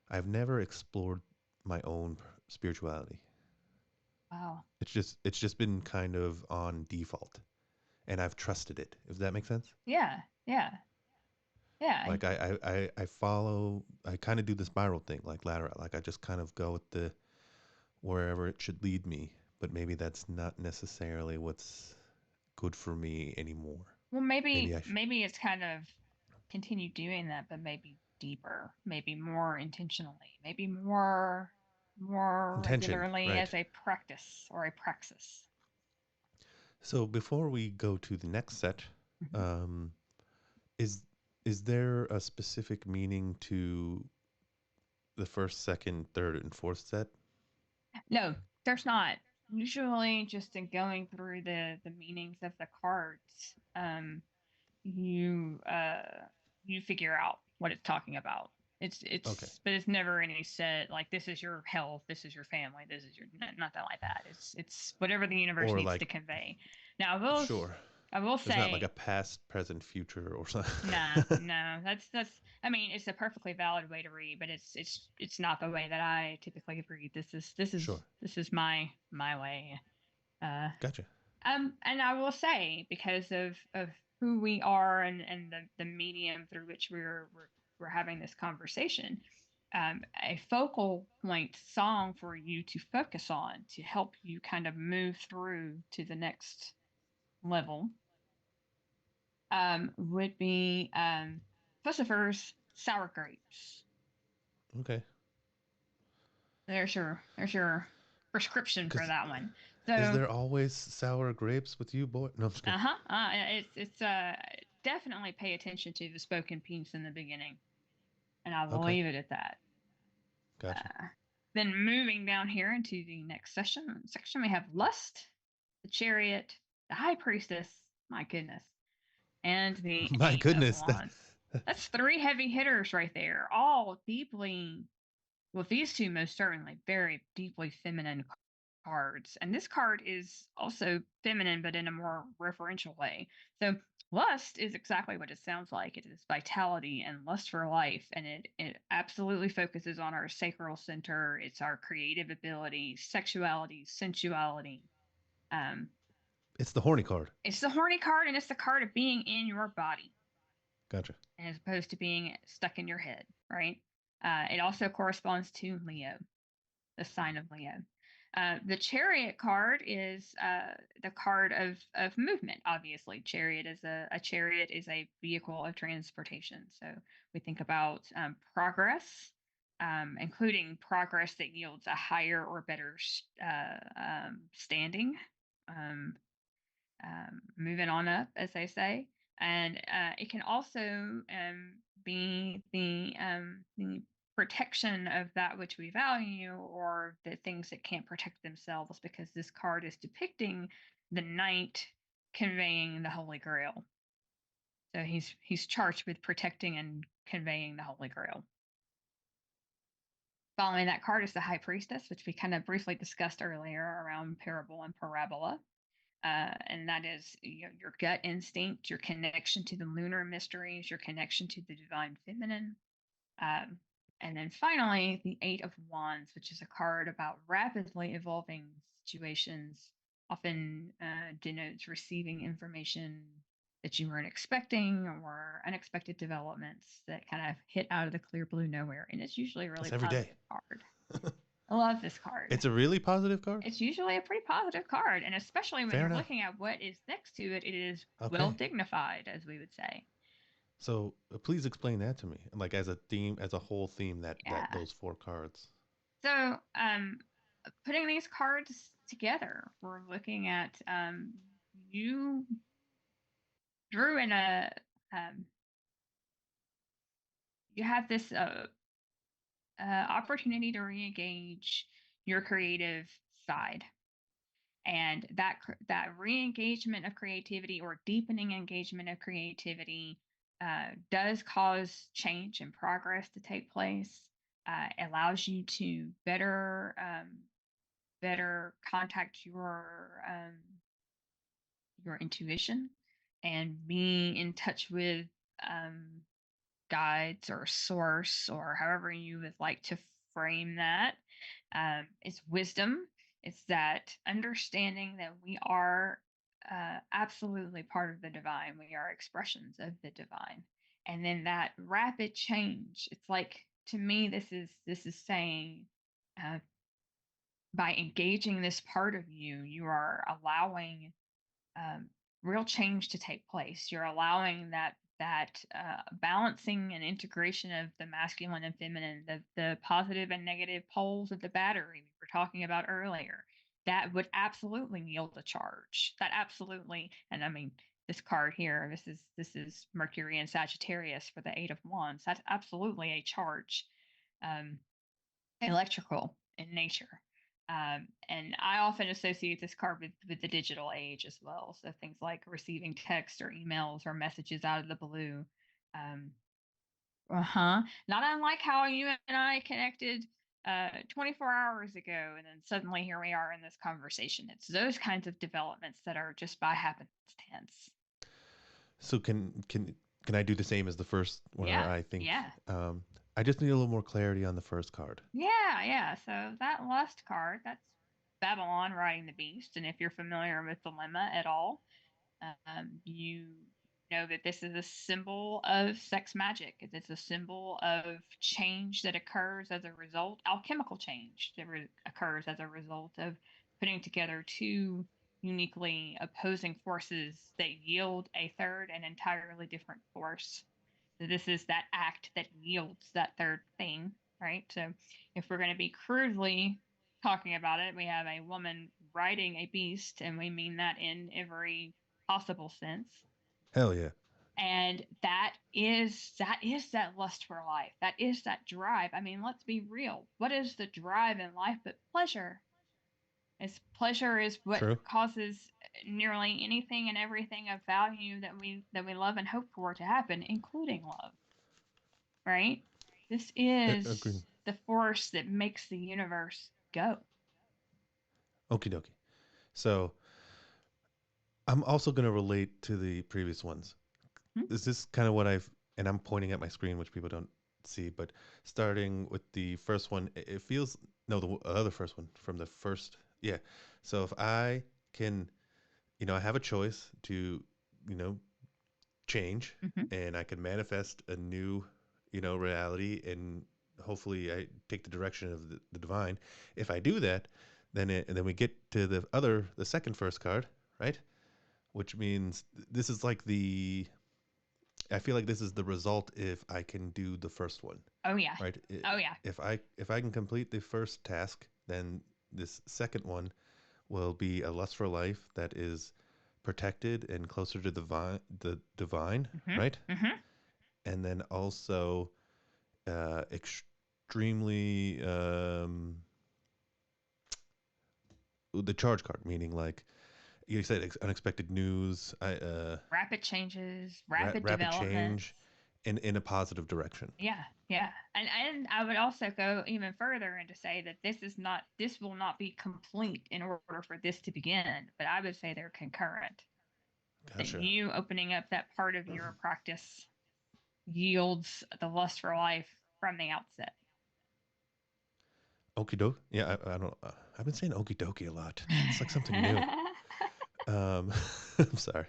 I've never explored my own spirituality. Wow. It's just been kind of on default, and I've trusted it. If that makes sense. Yeah. Yeah. Yeah. Like I follow. I kind of do the spiral thing, like lateral. Like I just kind of go with the wherever it should lead me. But maybe that's not necessarily what's good for me anymore. Well, Maybe maybe I should. maybe it's kind of continue doing that, but maybe deeper, maybe more intentionally, maybe more Intention, regularly right? as a practice or a praxis. So before we go to the next set, Mhm. um, is is there a specific meaning to the first, second, third, and fourth set? No, there's not. Usually, just in going through the meanings of the cards, you you figure out what it's talking about. Okay. But it's never any set like this is your health, this is your family, this is your nothing like that. It's whatever the universe Or needs to like, convey. Now sure, I will there's not like a say past, present, future or something. nah, no, that's I mean it's a perfectly valid way to read, but it's not the way that I typically read. Sure. This is my way. Uh, Gotcha. and I will say, because of who we are and the medium through which we're having this conversation, a focal point song for you to focus on to help you kind of move through to the next level would be Philosopher's Sour Grapes. Okay. There's your prescription for Because that one. is So there always sour grapes with you, boy? No, I'm just kidding. uh-huh. It's definitely pay attention to the spoken piece in the beginning, and I will Okay. leave it at that. Gotcha. Uh, then moving down here into the next section we have Lust, the Chariot, the High Priestess, my goodness, and the My Eight of goodness. Wands. That's three heavy hitters right there, all deeply, well, these two most certainly very deeply feminine cards. And this card is also feminine, but in a more referential way. So lust is exactly what it sounds like. It is vitality and lust for life. And it absolutely focuses on our sacral center. It's our creative ability, sexuality, sensuality. Um, It's the horny card. it's the horny card, and it's the card of being in your body Gotcha. as opposed to being stuck in your head, right? It also corresponds to Leo, the sign of Leo. The chariot card is the card of movement. Obviously, chariot is a chariot is a vehicle of transportation. So we think about progress, including progress that yields a higher or better standing. Um, Moving on up, as they say. And it can also be the protection of that which we value or the things that can't protect themselves, because this card is depicting the knight conveying the Holy Grail. So he's charged with protecting and conveying the Holy Grail. Following that card is the High Priestess, which we kind of briefly discussed earlier around parable and parabola. And that is your gut instinct, your connection to the lunar mysteries, your connection to the divine feminine. Um, and then finally, the Eight of Wands, which is a card about rapidly evolving situations, often denotes receiving information that you weren't expecting or unexpected developments that kind of hit out of the clear blue nowhere. And it's usually a really That's every day. positive card. I love this card. It's a really positive card? It's usually a pretty positive card, and especially when Fair you're enough. looking at what is next to it, it is well Okay. dignified, as we would say. So please explain that to me, like as a theme, as a whole theme. That Yeah. those four cards. So, putting these cards together, we're looking at you drew in a you have this opportunity to re-engage your creative side, and that re-engagement of creativity or deepening engagement of creativity does cause change and progress to take place. Allows you to better contact your intuition and be in touch with um, guides or source, or however you would like to frame that. It's wisdom. It's that understanding that we are absolutely part of the divine. We are expressions of the divine. And then that rapid change. It's like, to me, this is saying, uh, by engaging this part of you, you are allowing um, real change to take place. You're allowing that balancing and integration of the masculine and feminine, the positive and negative poles of the battery we were talking about earlier. That would absolutely yield a charge. That absolutely, and I mean, this card here, this is Mercury and Sagittarius for the Eight of Wands. That's absolutely a charge, um, electrical in nature. And I often associate this card with the digital age as well. So things like receiving text or emails or messages out of the blue. Um, Not unlike how you and I connected 24 hours ago, and then suddenly here we are in this conversation. It's those kinds of developments that are just by happenstance. So can I do the same as the first, where Yeah, I think yeah. I just need a little more clarity on the first card. Yeah, yeah. So that lust card, that's Babylon riding the beast. And if you're familiar with Dilemma at all, you know that this is a symbol of sex magic. It's a symbol of change that occurs as a result, alchemical change that occurs as a result of putting together two uniquely opposing forces that yield a third and entirely different force. So this is that act that yields that third thing, right? So if we're going to be crudely talking about it, we have a woman riding a beast, and we mean that in every possible sense. Hell yeah. And that is that lust for life. That is that drive. I mean, let's be real. What is the drive in life but pleasure? Is pleasure is what True. causes nearly anything and everything of value that we love and hope for to happen, including love, right? This Agreed. is the force that makes the universe go. Okie dokie. So I'm also going to relate to the previous ones. Hmm? Is this kind of what I've, and I'm pointing at my screen, which people don't see, but starting with the first one, it feels, no, the other first one from the first, yeah. So if I can, I have a choice to, you know, change, Mm-hmm. and I can manifest a new, reality, and hopefully I take the direction of the divine. If I do that, then we get to the second first card, right? Which means this is like I feel like this is the result if I can do the first one, Oh yeah. right? Oh yeah. If I can complete the first task, then this second one will be a lust for life that is protected and closer to the divine, Mm-hmm. right? Mm-hmm. And then also extremely the charge card, meaning like you said, unexpected news, Rapid changes, rapid rapid developments. change, in a positive direction. Yeah, yeah. And I would also go even further and to say that this will not be complete in order for this to begin, but I would say they're concurrent. That Gotcha. you opening up that part of your practice yields the lust for life from the outset. Okie doke. Yeah, I don't. I've been saying okie dokie a lot. It's like something new. I'm sorry.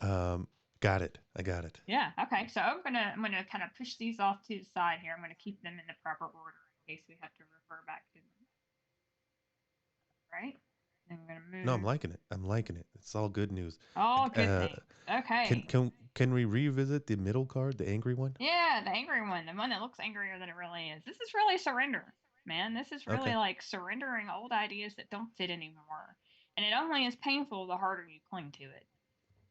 Um, got it. I got it. Yeah. Okay. So I'm gonna kind of push these off to the side here. I'm gonna keep them in the proper order in case we have to refer back to them. Right. And I'm gonna No, I'm move. liking it. I'm liking it. It's all good news. All good Uh, things. can Okay. can can we revisit the middle card, the angry one? Yeah, the angry one, the one that looks angrier than it really is. This is really surrender, man. This is really Okay. like surrendering old ideas that don't fit anymore. And it only is painful the harder you cling to it.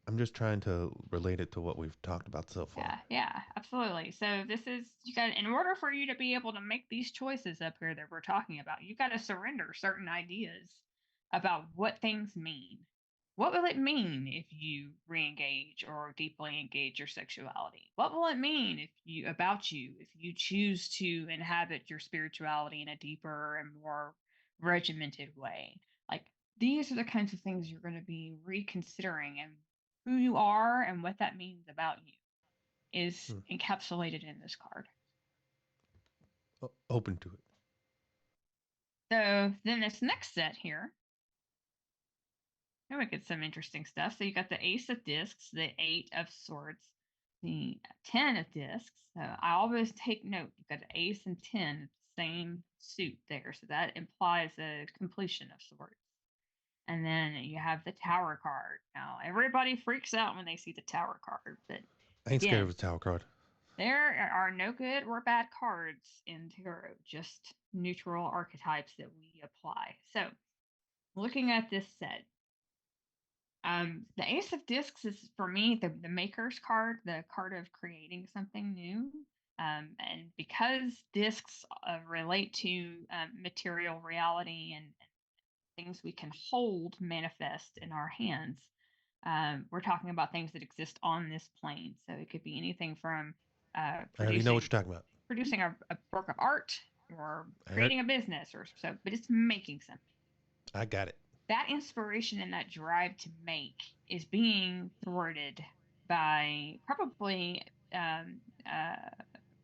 I'm just trying to relate it to what we've talked about so far. Yeah, absolutely. So this is you got in order for you to be able to make these choices up here that we're talking about, you got to surrender certain ideas about what things mean. What will it mean if you re-engage or deeply engage your sexuality? What will it mean if you choose to inhabit your spirituality in a deeper and more regimented way? Like these are the kinds of things you're going to be reconsidering and who you are and what that means about you is Hmm. encapsulated in this card. Open to it. So then this next set here, now we get some interesting stuff. So you got the Ace of Discs, the Eight of Swords, the Ten of Discs. So I always take note. You've got the Ace and Ten, same suit there. So that implies a completion of swords. And then you have the Tower card. Now everybody freaks out when they see the Tower card, but I ain't scared of again, a tower card. there are no good or bad cards in tarot, just neutral archetypes that we apply. So, looking at this set, the Ace of Discs is for me the Maker's card, the card of creating something new. And because discs relate to material reality and things we can hold manifest in our hands, we're talking about things that exist on this plane. So it could be anything from I already know what you're talking about. producing a work of art or I heard. creating a business or so, but it's making something. I got it. That inspiration and that drive to make is being thwarted by probably um, uh,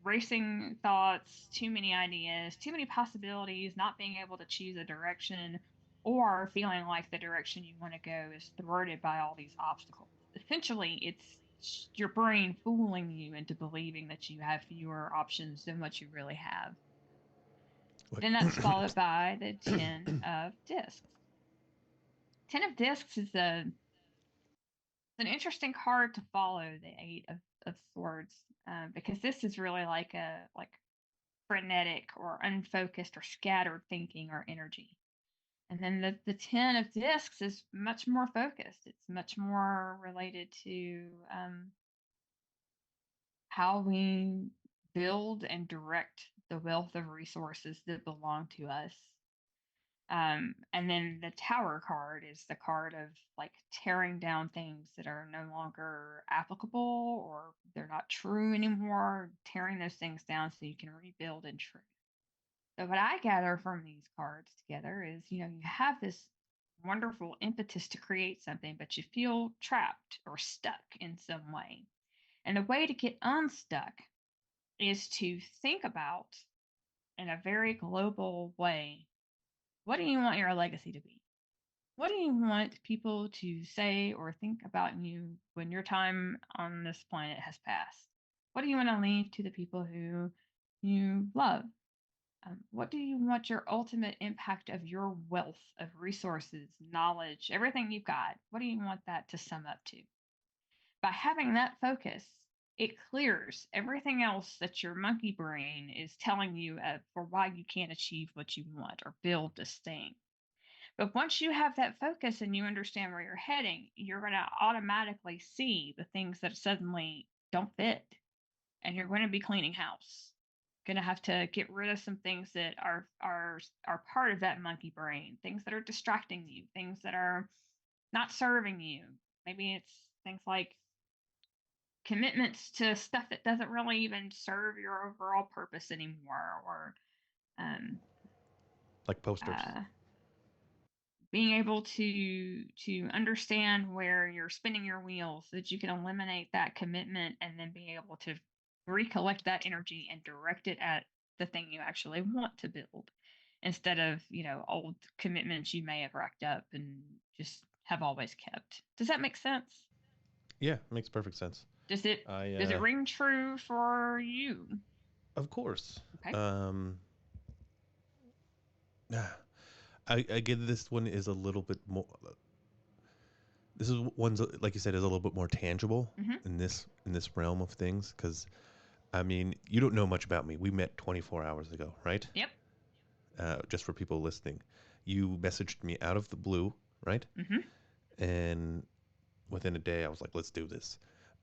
racing thoughts, too many ideas, too many possibilities, not being able to choose a direction, or feeling like the direction you want to go is thwarted by all these obstacles. Essentially, it's your brain fooling you into believing that you have fewer options than what you really have. What? Then that's followed by the Ten of Discs. Ten of Discs is an interesting card to follow the Eight of Swords because this is really like a frenetic or unfocused or scattered thinking or energy. And then the Ten of Discs is much more focused. It's much more related to how we build and direct the wealth of resources that belong to us. And then the Tower card is the card of like tearing down things that are no longer applicable or they're not true anymore, tearing those things down so you can rebuild in truth. So what I gather from these cards together is, you have this wonderful impetus to create something, but you feel trapped or stuck in some way. And the way to get unstuck is to think about in a very global way, what do you want your legacy to be? What do you want people to say or think about you when your time on this planet has passed? What do you want to leave to the people who you love? What do you want your ultimate impact of your wealth of resources, knowledge, everything you've got? What do you want that to sum up to? By having that focus, it clears everything else that your monkey brain is telling you for why you can't achieve what you want or build this thing. But once you have that focus and you understand where you're heading, you're going to automatically see the things that suddenly don't fit, and you're going to be cleaning house. Going to have to get rid of some things that are part of that monkey brain, things that are distracting you, things that are not serving you. Maybe it's things like commitments to stuff that doesn't really even serve your overall purpose anymore, or um, Like posters. being able to understand where you're spinning your wheels so that you can eliminate that commitment and then be able to recollect that energy and direct it at the thing you actually want to build instead of old commitments you may have racked up and just have always kept. Does that make sense? Yeah, makes perfect sense. does it I does it ring true for you? Of course. Okay. I get this one is a little bit more. This is one's like you said is a little bit more tangible Mm-hmm. in this realm of things because I mean you don't know much about me. We met 24 hours ago, right? Yep. Just for people listening, you messaged me out of the blue, right? Mm-hmm. And within a day, I was like, let's do this.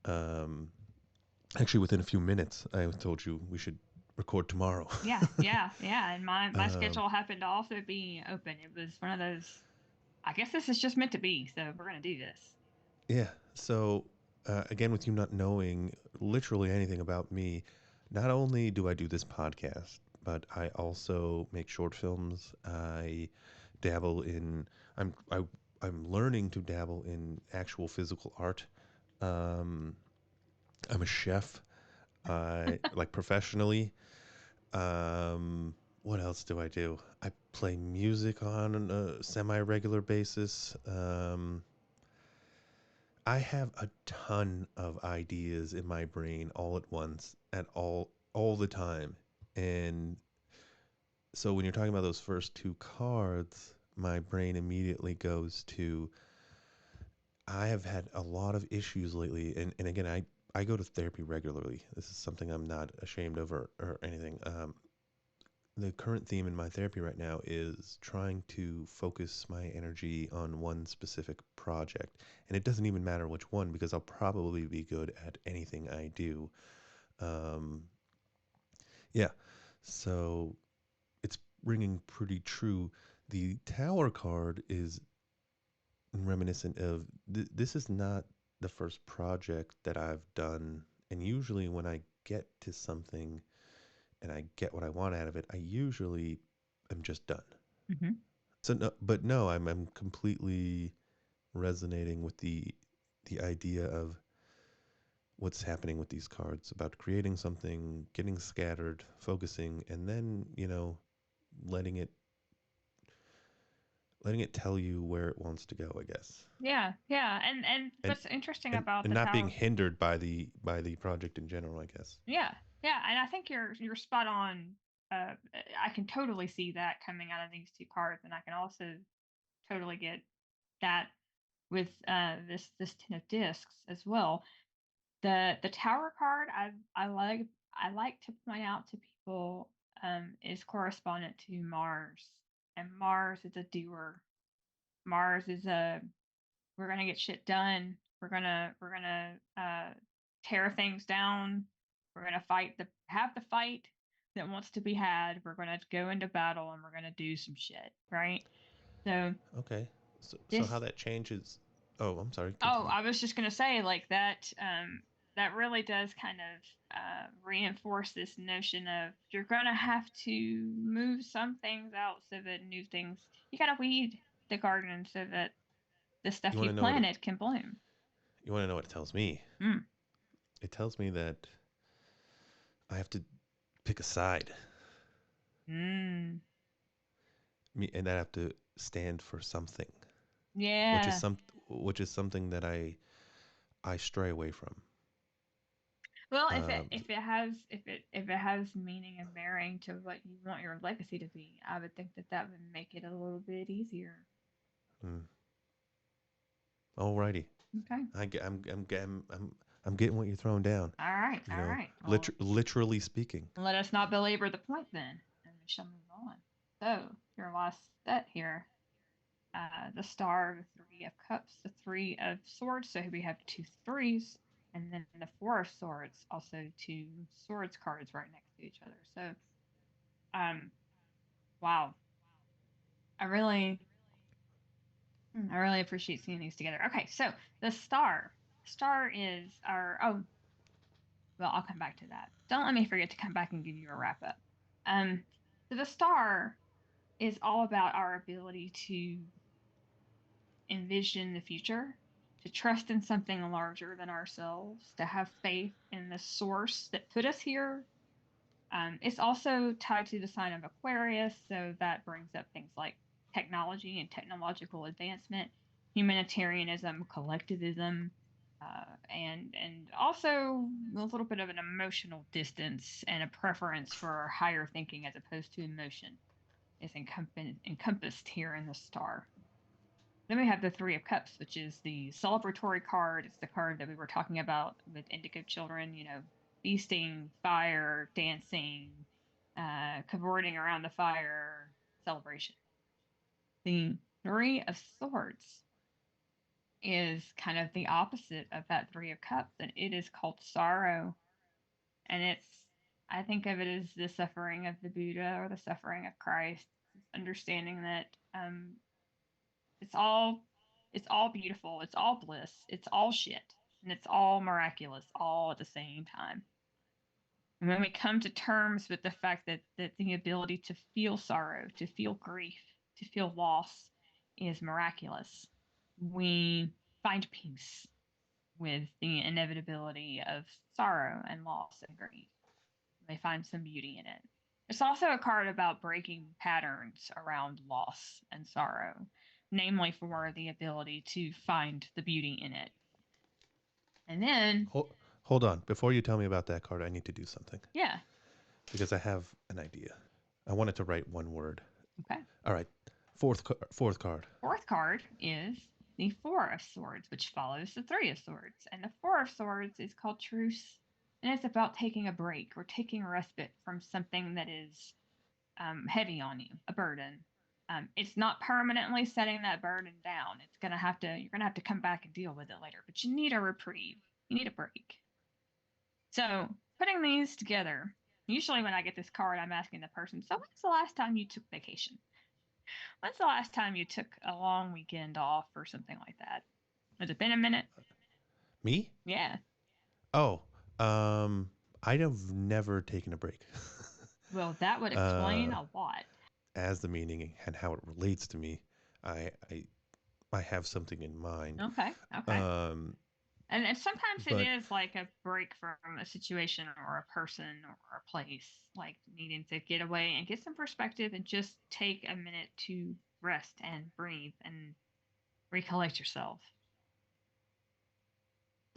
Um, Actually, within a few minutes, I told you we should record tomorrow. Yeah, yeah, yeah. And my um, schedule happened to also be open. It was one of those. I guess this is just meant to be. So we're gonna do this. yeah. So, again, with you not knowing literally anything about me, not only do I do this podcast, but I also make short films. I dabble in. I'm learning to dabble in actual physical art. Um, I'm a chef. I like professionally. What else do I do? I play music on a semi-regular basis. I have a ton of ideas in my brain all at once, at all the time. And so when you're talking about those first two cards, my brain immediately goes to I have had a lot of issues lately, and again, I go to therapy regularly. This is something I'm not ashamed of or anything. The current theme in my therapy right now is trying to focus my energy on one specific project. And it doesn't even matter which one because I'll probably be good at anything I do. Um, yeah. So it's ringing pretty true. The Tower card is reminiscent of this is not the first project that I've done. And usually when I get to something and I get what I want out of it, I usually am just done. Mm-hmm. So no, but no, I'm completely resonating with the idea of what's happening with these cards about creating something, getting scattered, focusing, and then letting it letting it tell you where it wants to go, I guess, Yeah, yeah. And and what's interesting and about and the not being tower? hindered by the project in general, I guess. Yeah, yeah. And I think you're spot on. I can totally see that coming out of these two cards, and I can also totally get that with this ten of discs as well. The tower card I like to point out to people is correspondent to Mars, and Mars is a doer. Mars is a we're gonna get shit done. We're gonna tear things down. We're gonna have the fight that wants to be had. We're gonna go into battle and we're gonna do some shit, right? So Okay, so how this that changes? Oh, I'm sorry. Oh, Continue. I was just gonna say like that. That really does kind of reinforce this notion of you're gonna have to move some things out so that new things. You gotta weed the garden so that the You stuff want you to know what it? planted can bloom. You want to know what it tells me? Mm. It tells me that I have to pick a side. Mm. And I have to stand for something, which is Yeah. some which is something that I stray away from. Well, Um, if it has meaning and bearing to what you want your legacy to be, I would think that that would make it a little bit easier. mm, alrighty, Okay. I'm getting what you're throwing down. All right. You All know, right. Well, literally speaking. let us not belabor the point then, and we shall move on. So, your last set here, the Star, the Three of Cups, the Three of Swords. So we have two threes, and then the Four of Swords, also two swords cards right next to each other. So, um, wow, I really, I really appreciate seeing these together. Okay, so the Star is our. Oh, well, I'll come back to that. Don't let me forget to come back and give you a wrap up. Um, so the Star is all about our ability to envision the future, to trust in something larger than ourselves, to have faith in the source that put us here. It's also tied to the sign of Aquarius, so that brings up things like technology and technological advancement, humanitarianism, collectivism, and also a little bit of an emotional distance and a preference for higher thinking as opposed to emotion is encompassed here in the star. Then we have the Three of Cups, which is the celebratory card. It's the card that we were talking about with Indigo Children, feasting, fire, dancing, cavorting around the fire, celebration. The Three of Swords. is kind of the opposite of that Three of Cups, and it is called sorrow. And I think of it as the suffering of the Buddha or the suffering of Christ. It's understanding that it's all it's all beautiful, it's all bliss, it's all shit, and it's all miraculous all at the same time. And when we come to terms with the fact that the ability to feel sorrow, to feel grief, to feel loss is miraculous, we find peace with the inevitability of sorrow and loss and grief. They find some beauty in it. It's also a card about breaking patterns around loss and sorrow, namely for the ability to find the beauty in it. And then, Hold on. Before you tell me about that card, I need to do something yeah, because I have an idea. I wanted to write one word. okay. All right. Fourth card. Fourth card is the Four of Swords, which follows the Three of Swords. And the Four of Swords is called Truce. And it's about taking a break or taking a respite from something that is heavy on you, a burden. It's not permanently setting that burden down. You're gonna have to come back and deal with it later. But you need a reprieve. You need a break. So putting these together, usually when I get this card, I'm asking the person, so when's the last time you took vacation? When's the last time you took a long weekend off or something like that? Has it been a minute? Me? Yeah. Oh, um, I have never taken a break. Well, that would explain uh, a lot. as the meaning and how it relates to me, I I, I have something in mind. Okay. Okay. Um, And sometimes it but is like a break from a situation or a person or a place, like needing to get away and get some perspective and just take a minute to rest and breathe and recollect yourself.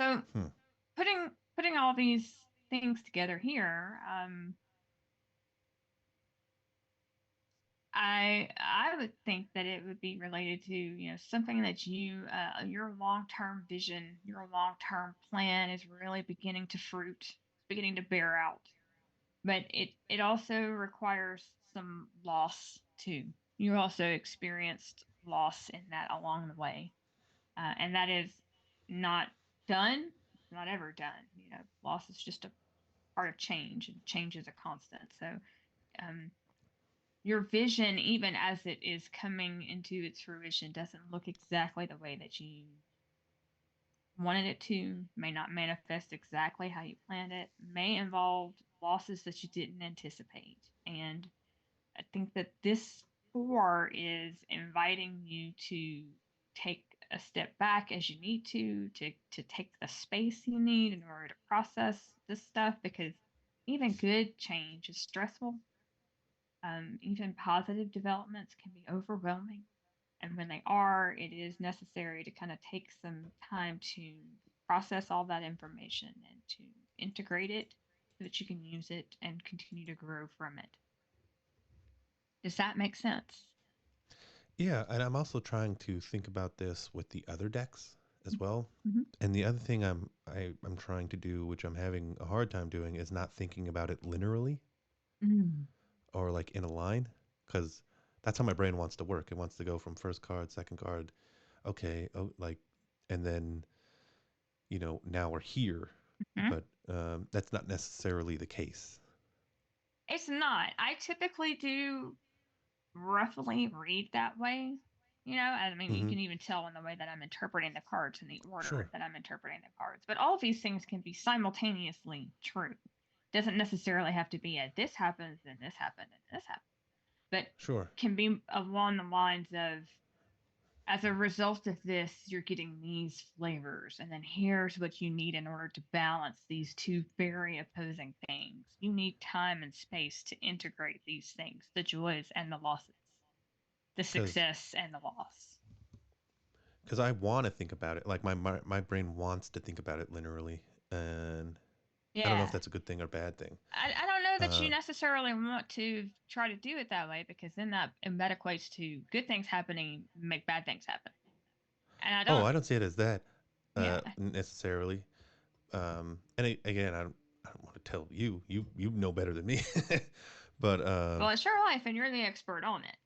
So hmm, putting all these things together here, I would think that it would be related to something that your long term vision, your long term plan is really beginning to fruit, beginning to bear out. But it also requires some loss too. You also experienced loss in that along the way, and that is not done. It's not ever done. Loss is just a part of change, and change is a constant. So, um, your vision, even as it is coming into its fruition, doesn't look exactly the way that you wanted it to, may not manifest exactly how you planned it, may involve losses that you didn't anticipate. And I think that this four is inviting you to take a step back as you need to take the space you need in order to process this stuff, because even good change is stressful. Even positive developments can be overwhelming. And when they are, it is necessary to kind of take some time to process all that information and to integrate it so that you can use it and continue to grow from it. Does that make sense? yeah, and I'm also trying to think about this with the other decks as well. Mm-hmm. And the other thing I'm trying to do, which I'm having a hard time doing, is not thinking about it linearly Mm. or like in a line, because that's how my brain wants to work. It wants to go from first card, second card, okay, oh, like, and then now we're here, Hmm. but that's not necessarily the case. It's not. I typically do roughly read that way. I mean, you Hmm. can even tell in the way that I'm interpreting the cards and the order Sure. that I'm interpreting the cards. But all of these things can be simultaneously true. Doesn't necessarily have to be a this happens, then this happened, and this happened, but Sure. can be along the lines of, as a result of this, you're getting these flavors, and then here's what you need in order to balance these two very opposing things. You need time and space to integrate these things, the joys and the losses, the Because success and the loss. I want to think about it. Like my brain wants to think about it linearly, and I don't know if Yeah. that's a good thing or bad thing. I don't know that you Uh, necessarily want to try to do it that way, because then that equates to good things happening make bad things happen. And I oh, don't, I don't see it as that yeah. necessarily. I don't want to tell you. You know better than me. but Well, it's your life and you're the expert on it.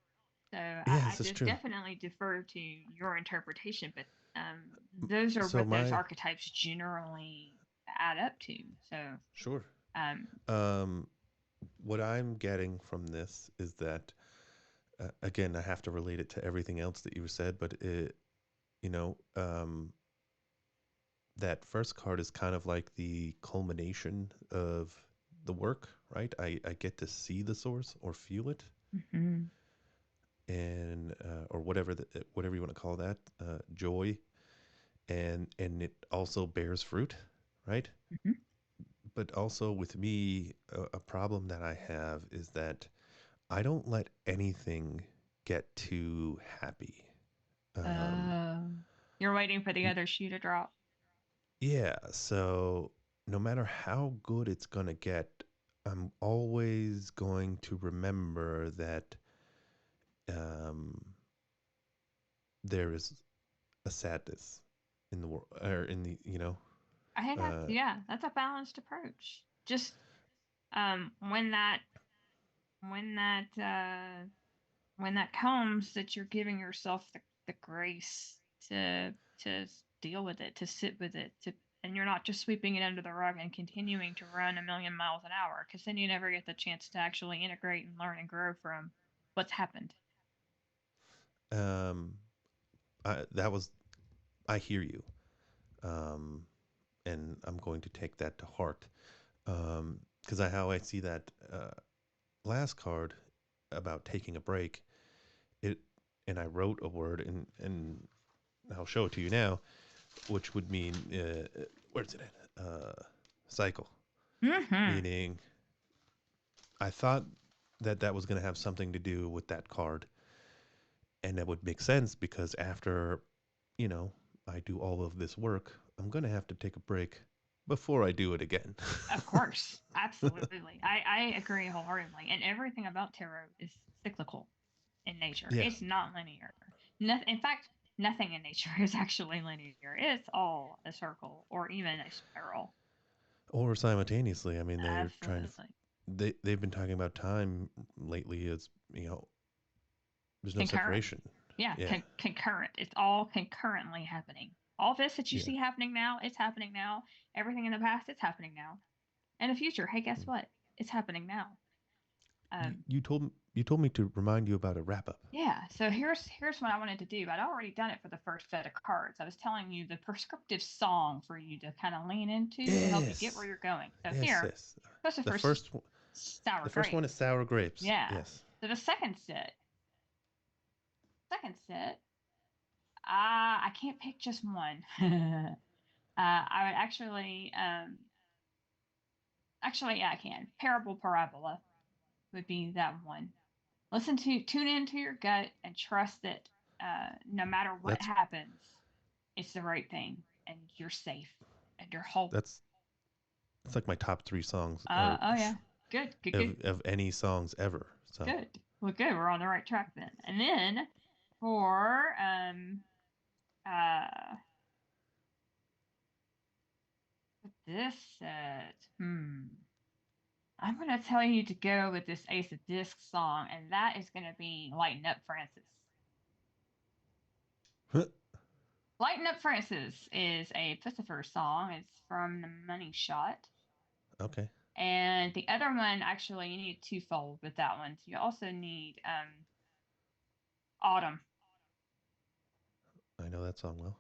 So yes, I it's just true. definitely defer to your interpretation. But those are So what those my archetypes generally add up to. So, sure. um, Um, what I'm getting from this is that again, I have to relate it to everything else that you said, but you know, that first card is kind of like the culmination of the work, right? I get to see the source or feel it, mhm. and or whatever whatever you want to call that, joy, and it also bears fruit, right? Mhm. But also with me, a problem that I have is that I don't let anything get too happy. Um, Uh, you're waiting for the n- other shoe to drop. yeah, so no matter how good it's gonna get, I'm always going to remember that um, there is a sadness in the world, or in the, I think that's uh, yeah, that's a balanced approach. Just when when that uh when that comes, that you're giving yourself the grace to deal with it, to sit with it, to and you're not just sweeping it under the rug and continuing to run a million miles an hour, because then you never get the chance to actually integrate and learn and grow from what's happened. um, that was, I hear you, um, and I'm going to take that to heart. Because how I see that last card about taking a break, it, and I wrote a word, and I'll show it to you now, which would mean where's it at? Cycle, Mm-hmm. meaning I thought that that was going to have something to do with that card, and that would make sense because after, you know, I do all of this work, I'm going to have to take a break before I do it again. Of course, absolutely. I agree wholeheartedly. And everything about tarot is cyclical in nature. Yeah, It's not linear. In fact, nothing in nature is actually linear. It's all a circle or even a spiral. or simultaneously. I mean, they're trying to. Absolutely. They've been talking about time lately as, there's no Concurrent. separation. Yeah, Yeah, concurrent. It's all concurrently happening. All this that you yeah. see happening now, it's happening now. Everything in the past, it's happening now. And the future, hey, guess what? It's happening now. You told me to remind you about a wrap up. Yeah, so here's what I wanted to do. I'd already done it for the first set of cards. I was telling you the prescriptive song for you to kind of lean into to help you get where Yes, you're going. So yes, here, yes. first the The first first one, sour the first one grapes. is sour grapes. Yeah. Yes. So the second set, I can't pick just one. I would actually, yeah, I can. Parable Parabola would be that one. Tune into your gut and trust that no matter what That's happens, it's the right thing and you're safe and you're whole. that's it's like my top three songs, Oh yeah, good, good, good, of any songs ever. So good. Well, good. We're on the right track then. And then for uh this set, I'm gonna tell you to go with this Ace of Discs song, and that is gonna be "Lighten Up, Francis." "Lighten Up, Francis" is a Pussifer song. It's from the Money Shot. okay, And the other one, actually, you need twofold with that one. You also need Autumn. I know that song well.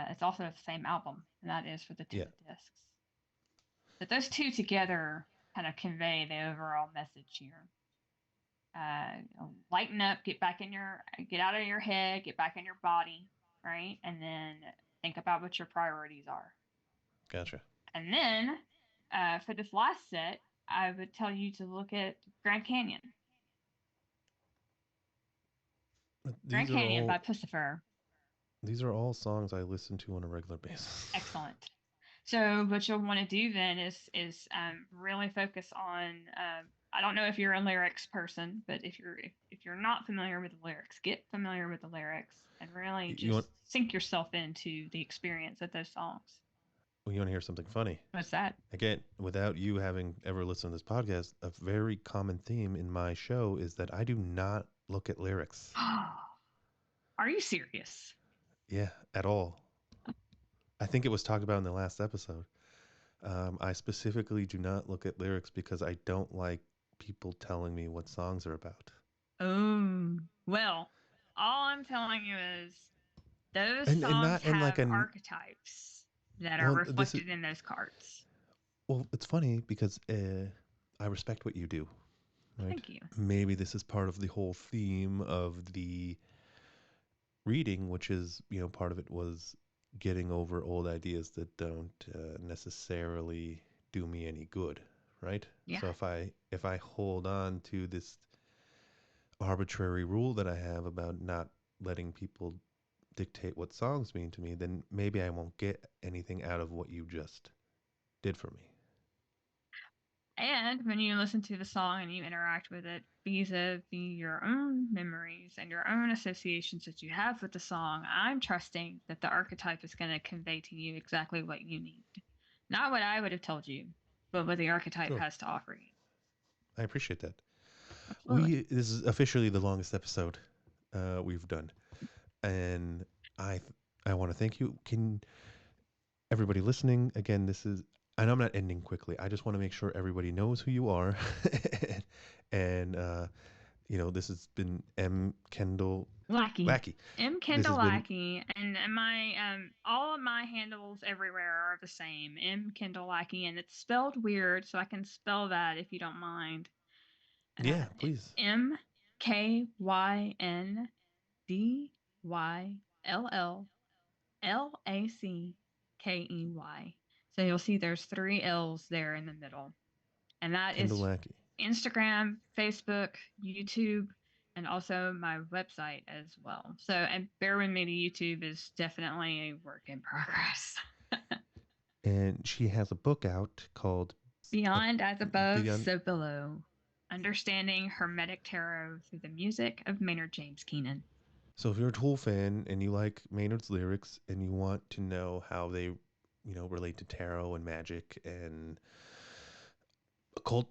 It's also the same album, and that is for the Two Yeah, of Discs. But those two together kind of convey the overall message here. Lighten up, get out of your head, get back in your body, right? And then think about what your priorities are. gotcha. And then for this last set, I would tell you to look at Grand Canyon. Grand These are Canyon by all Pussifer. these are all songs I listen to on a regular basis. Excellent. So what you'll want to do then is really focus on. I don't know if you're a lyrics person, but if you're not familiar with the lyrics, get familiar with the lyrics and really You just want sink yourself into the experience of those songs. you want to hear something funny? What's that? Again, without you having ever listened to this podcast, a very common theme in my show is that I do not look at lyrics. Are you serious? Yeah, at all. I think it was talked about in the last episode. I specifically do not look at lyrics because I don't like people telling me what songs are about. Oh, well, all I'm telling you is those And songs not in like have an archetypes that are well. This is reflected in those cards. well. It's funny because I respect what you do, right? Thank you. Maybe this is part of the whole theme of the reading, which is, part of it was getting over old ideas that don't necessarily do me any good, right? Yeah. So if I hold on to this arbitrary rule that I have about not letting people dictate what songs mean to me, then maybe I won't get anything out of what you just did for me. And when you listen to the song and you interact with it vis-a-vis your own memories and your own associations that you have with the song, I'm trusting that the archetype is going to convey to you exactly what you need. Not what I would have told you, but what the archetype Sure. has to offer you. I appreciate that. Absolutely. This is officially the longest episode we've done, and I I want to thank you. Can everybody listening again? This is, I know I'm not ending quickly. I just want to make sure everybody knows who you are, and this has been M. Kyndyll Lackey. Lackey. M. This Kyndyll has been Lackey, and my all of my handles everywhere are the same. M. Kyndyll Lackey, and it's spelled weird, so I can spell that if you don't mind. yeah, please. MKYNDYLLLACKEY. So you'll see there's 3 L's there in the middle. And that Kyndyll is Lackey. Instagram, Facebook, YouTube, and also my website as well. So, and bear with me, the YouTube is definitely a work in progress. And she has a book out called Beyond as above, Beyond. so below. Understanding Hermetic Tarot through the music of Maynard James Keenan. So if you're a Tool fan and you like Maynard's lyrics and you want to know how they, relate to tarot and magic and occult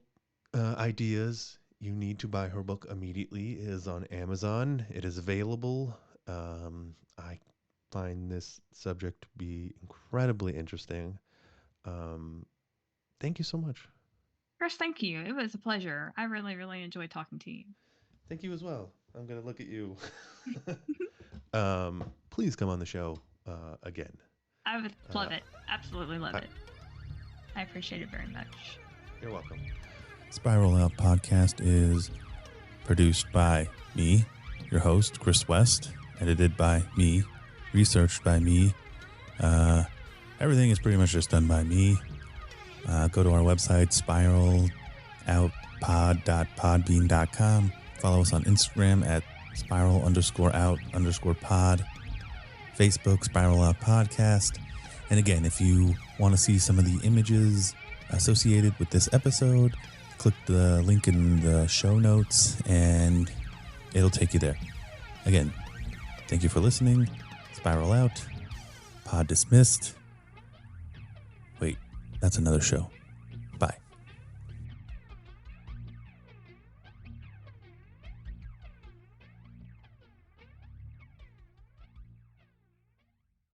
ideas, you need to buy her book immediately. It is on Amazon. It is available. I find this subject to be incredibly interesting. Thank you so much. Kris, thank you. It was a pleasure. I really, really enjoyed talking to you. Thank you as well. I'm going to look at you. Please come on the show again. I would love it. Absolutely love it. I appreciate it very much. You're welcome. Spiral Out Podcast is produced by me, your host, Kris West, edited by me, researched by me. Everything is pretty much just done by me. Go to our website, spiraloutpod.podbean.com. Follow us on Instagram at spiral_out_pod. Facebook, Spiral Out Podcast. And again, if you want to see some of the images associated with this episode, click the link in the show notes and it'll take you there. Again, thank you for listening. Spiral Out. Pod dismissed. Wait, that's another show.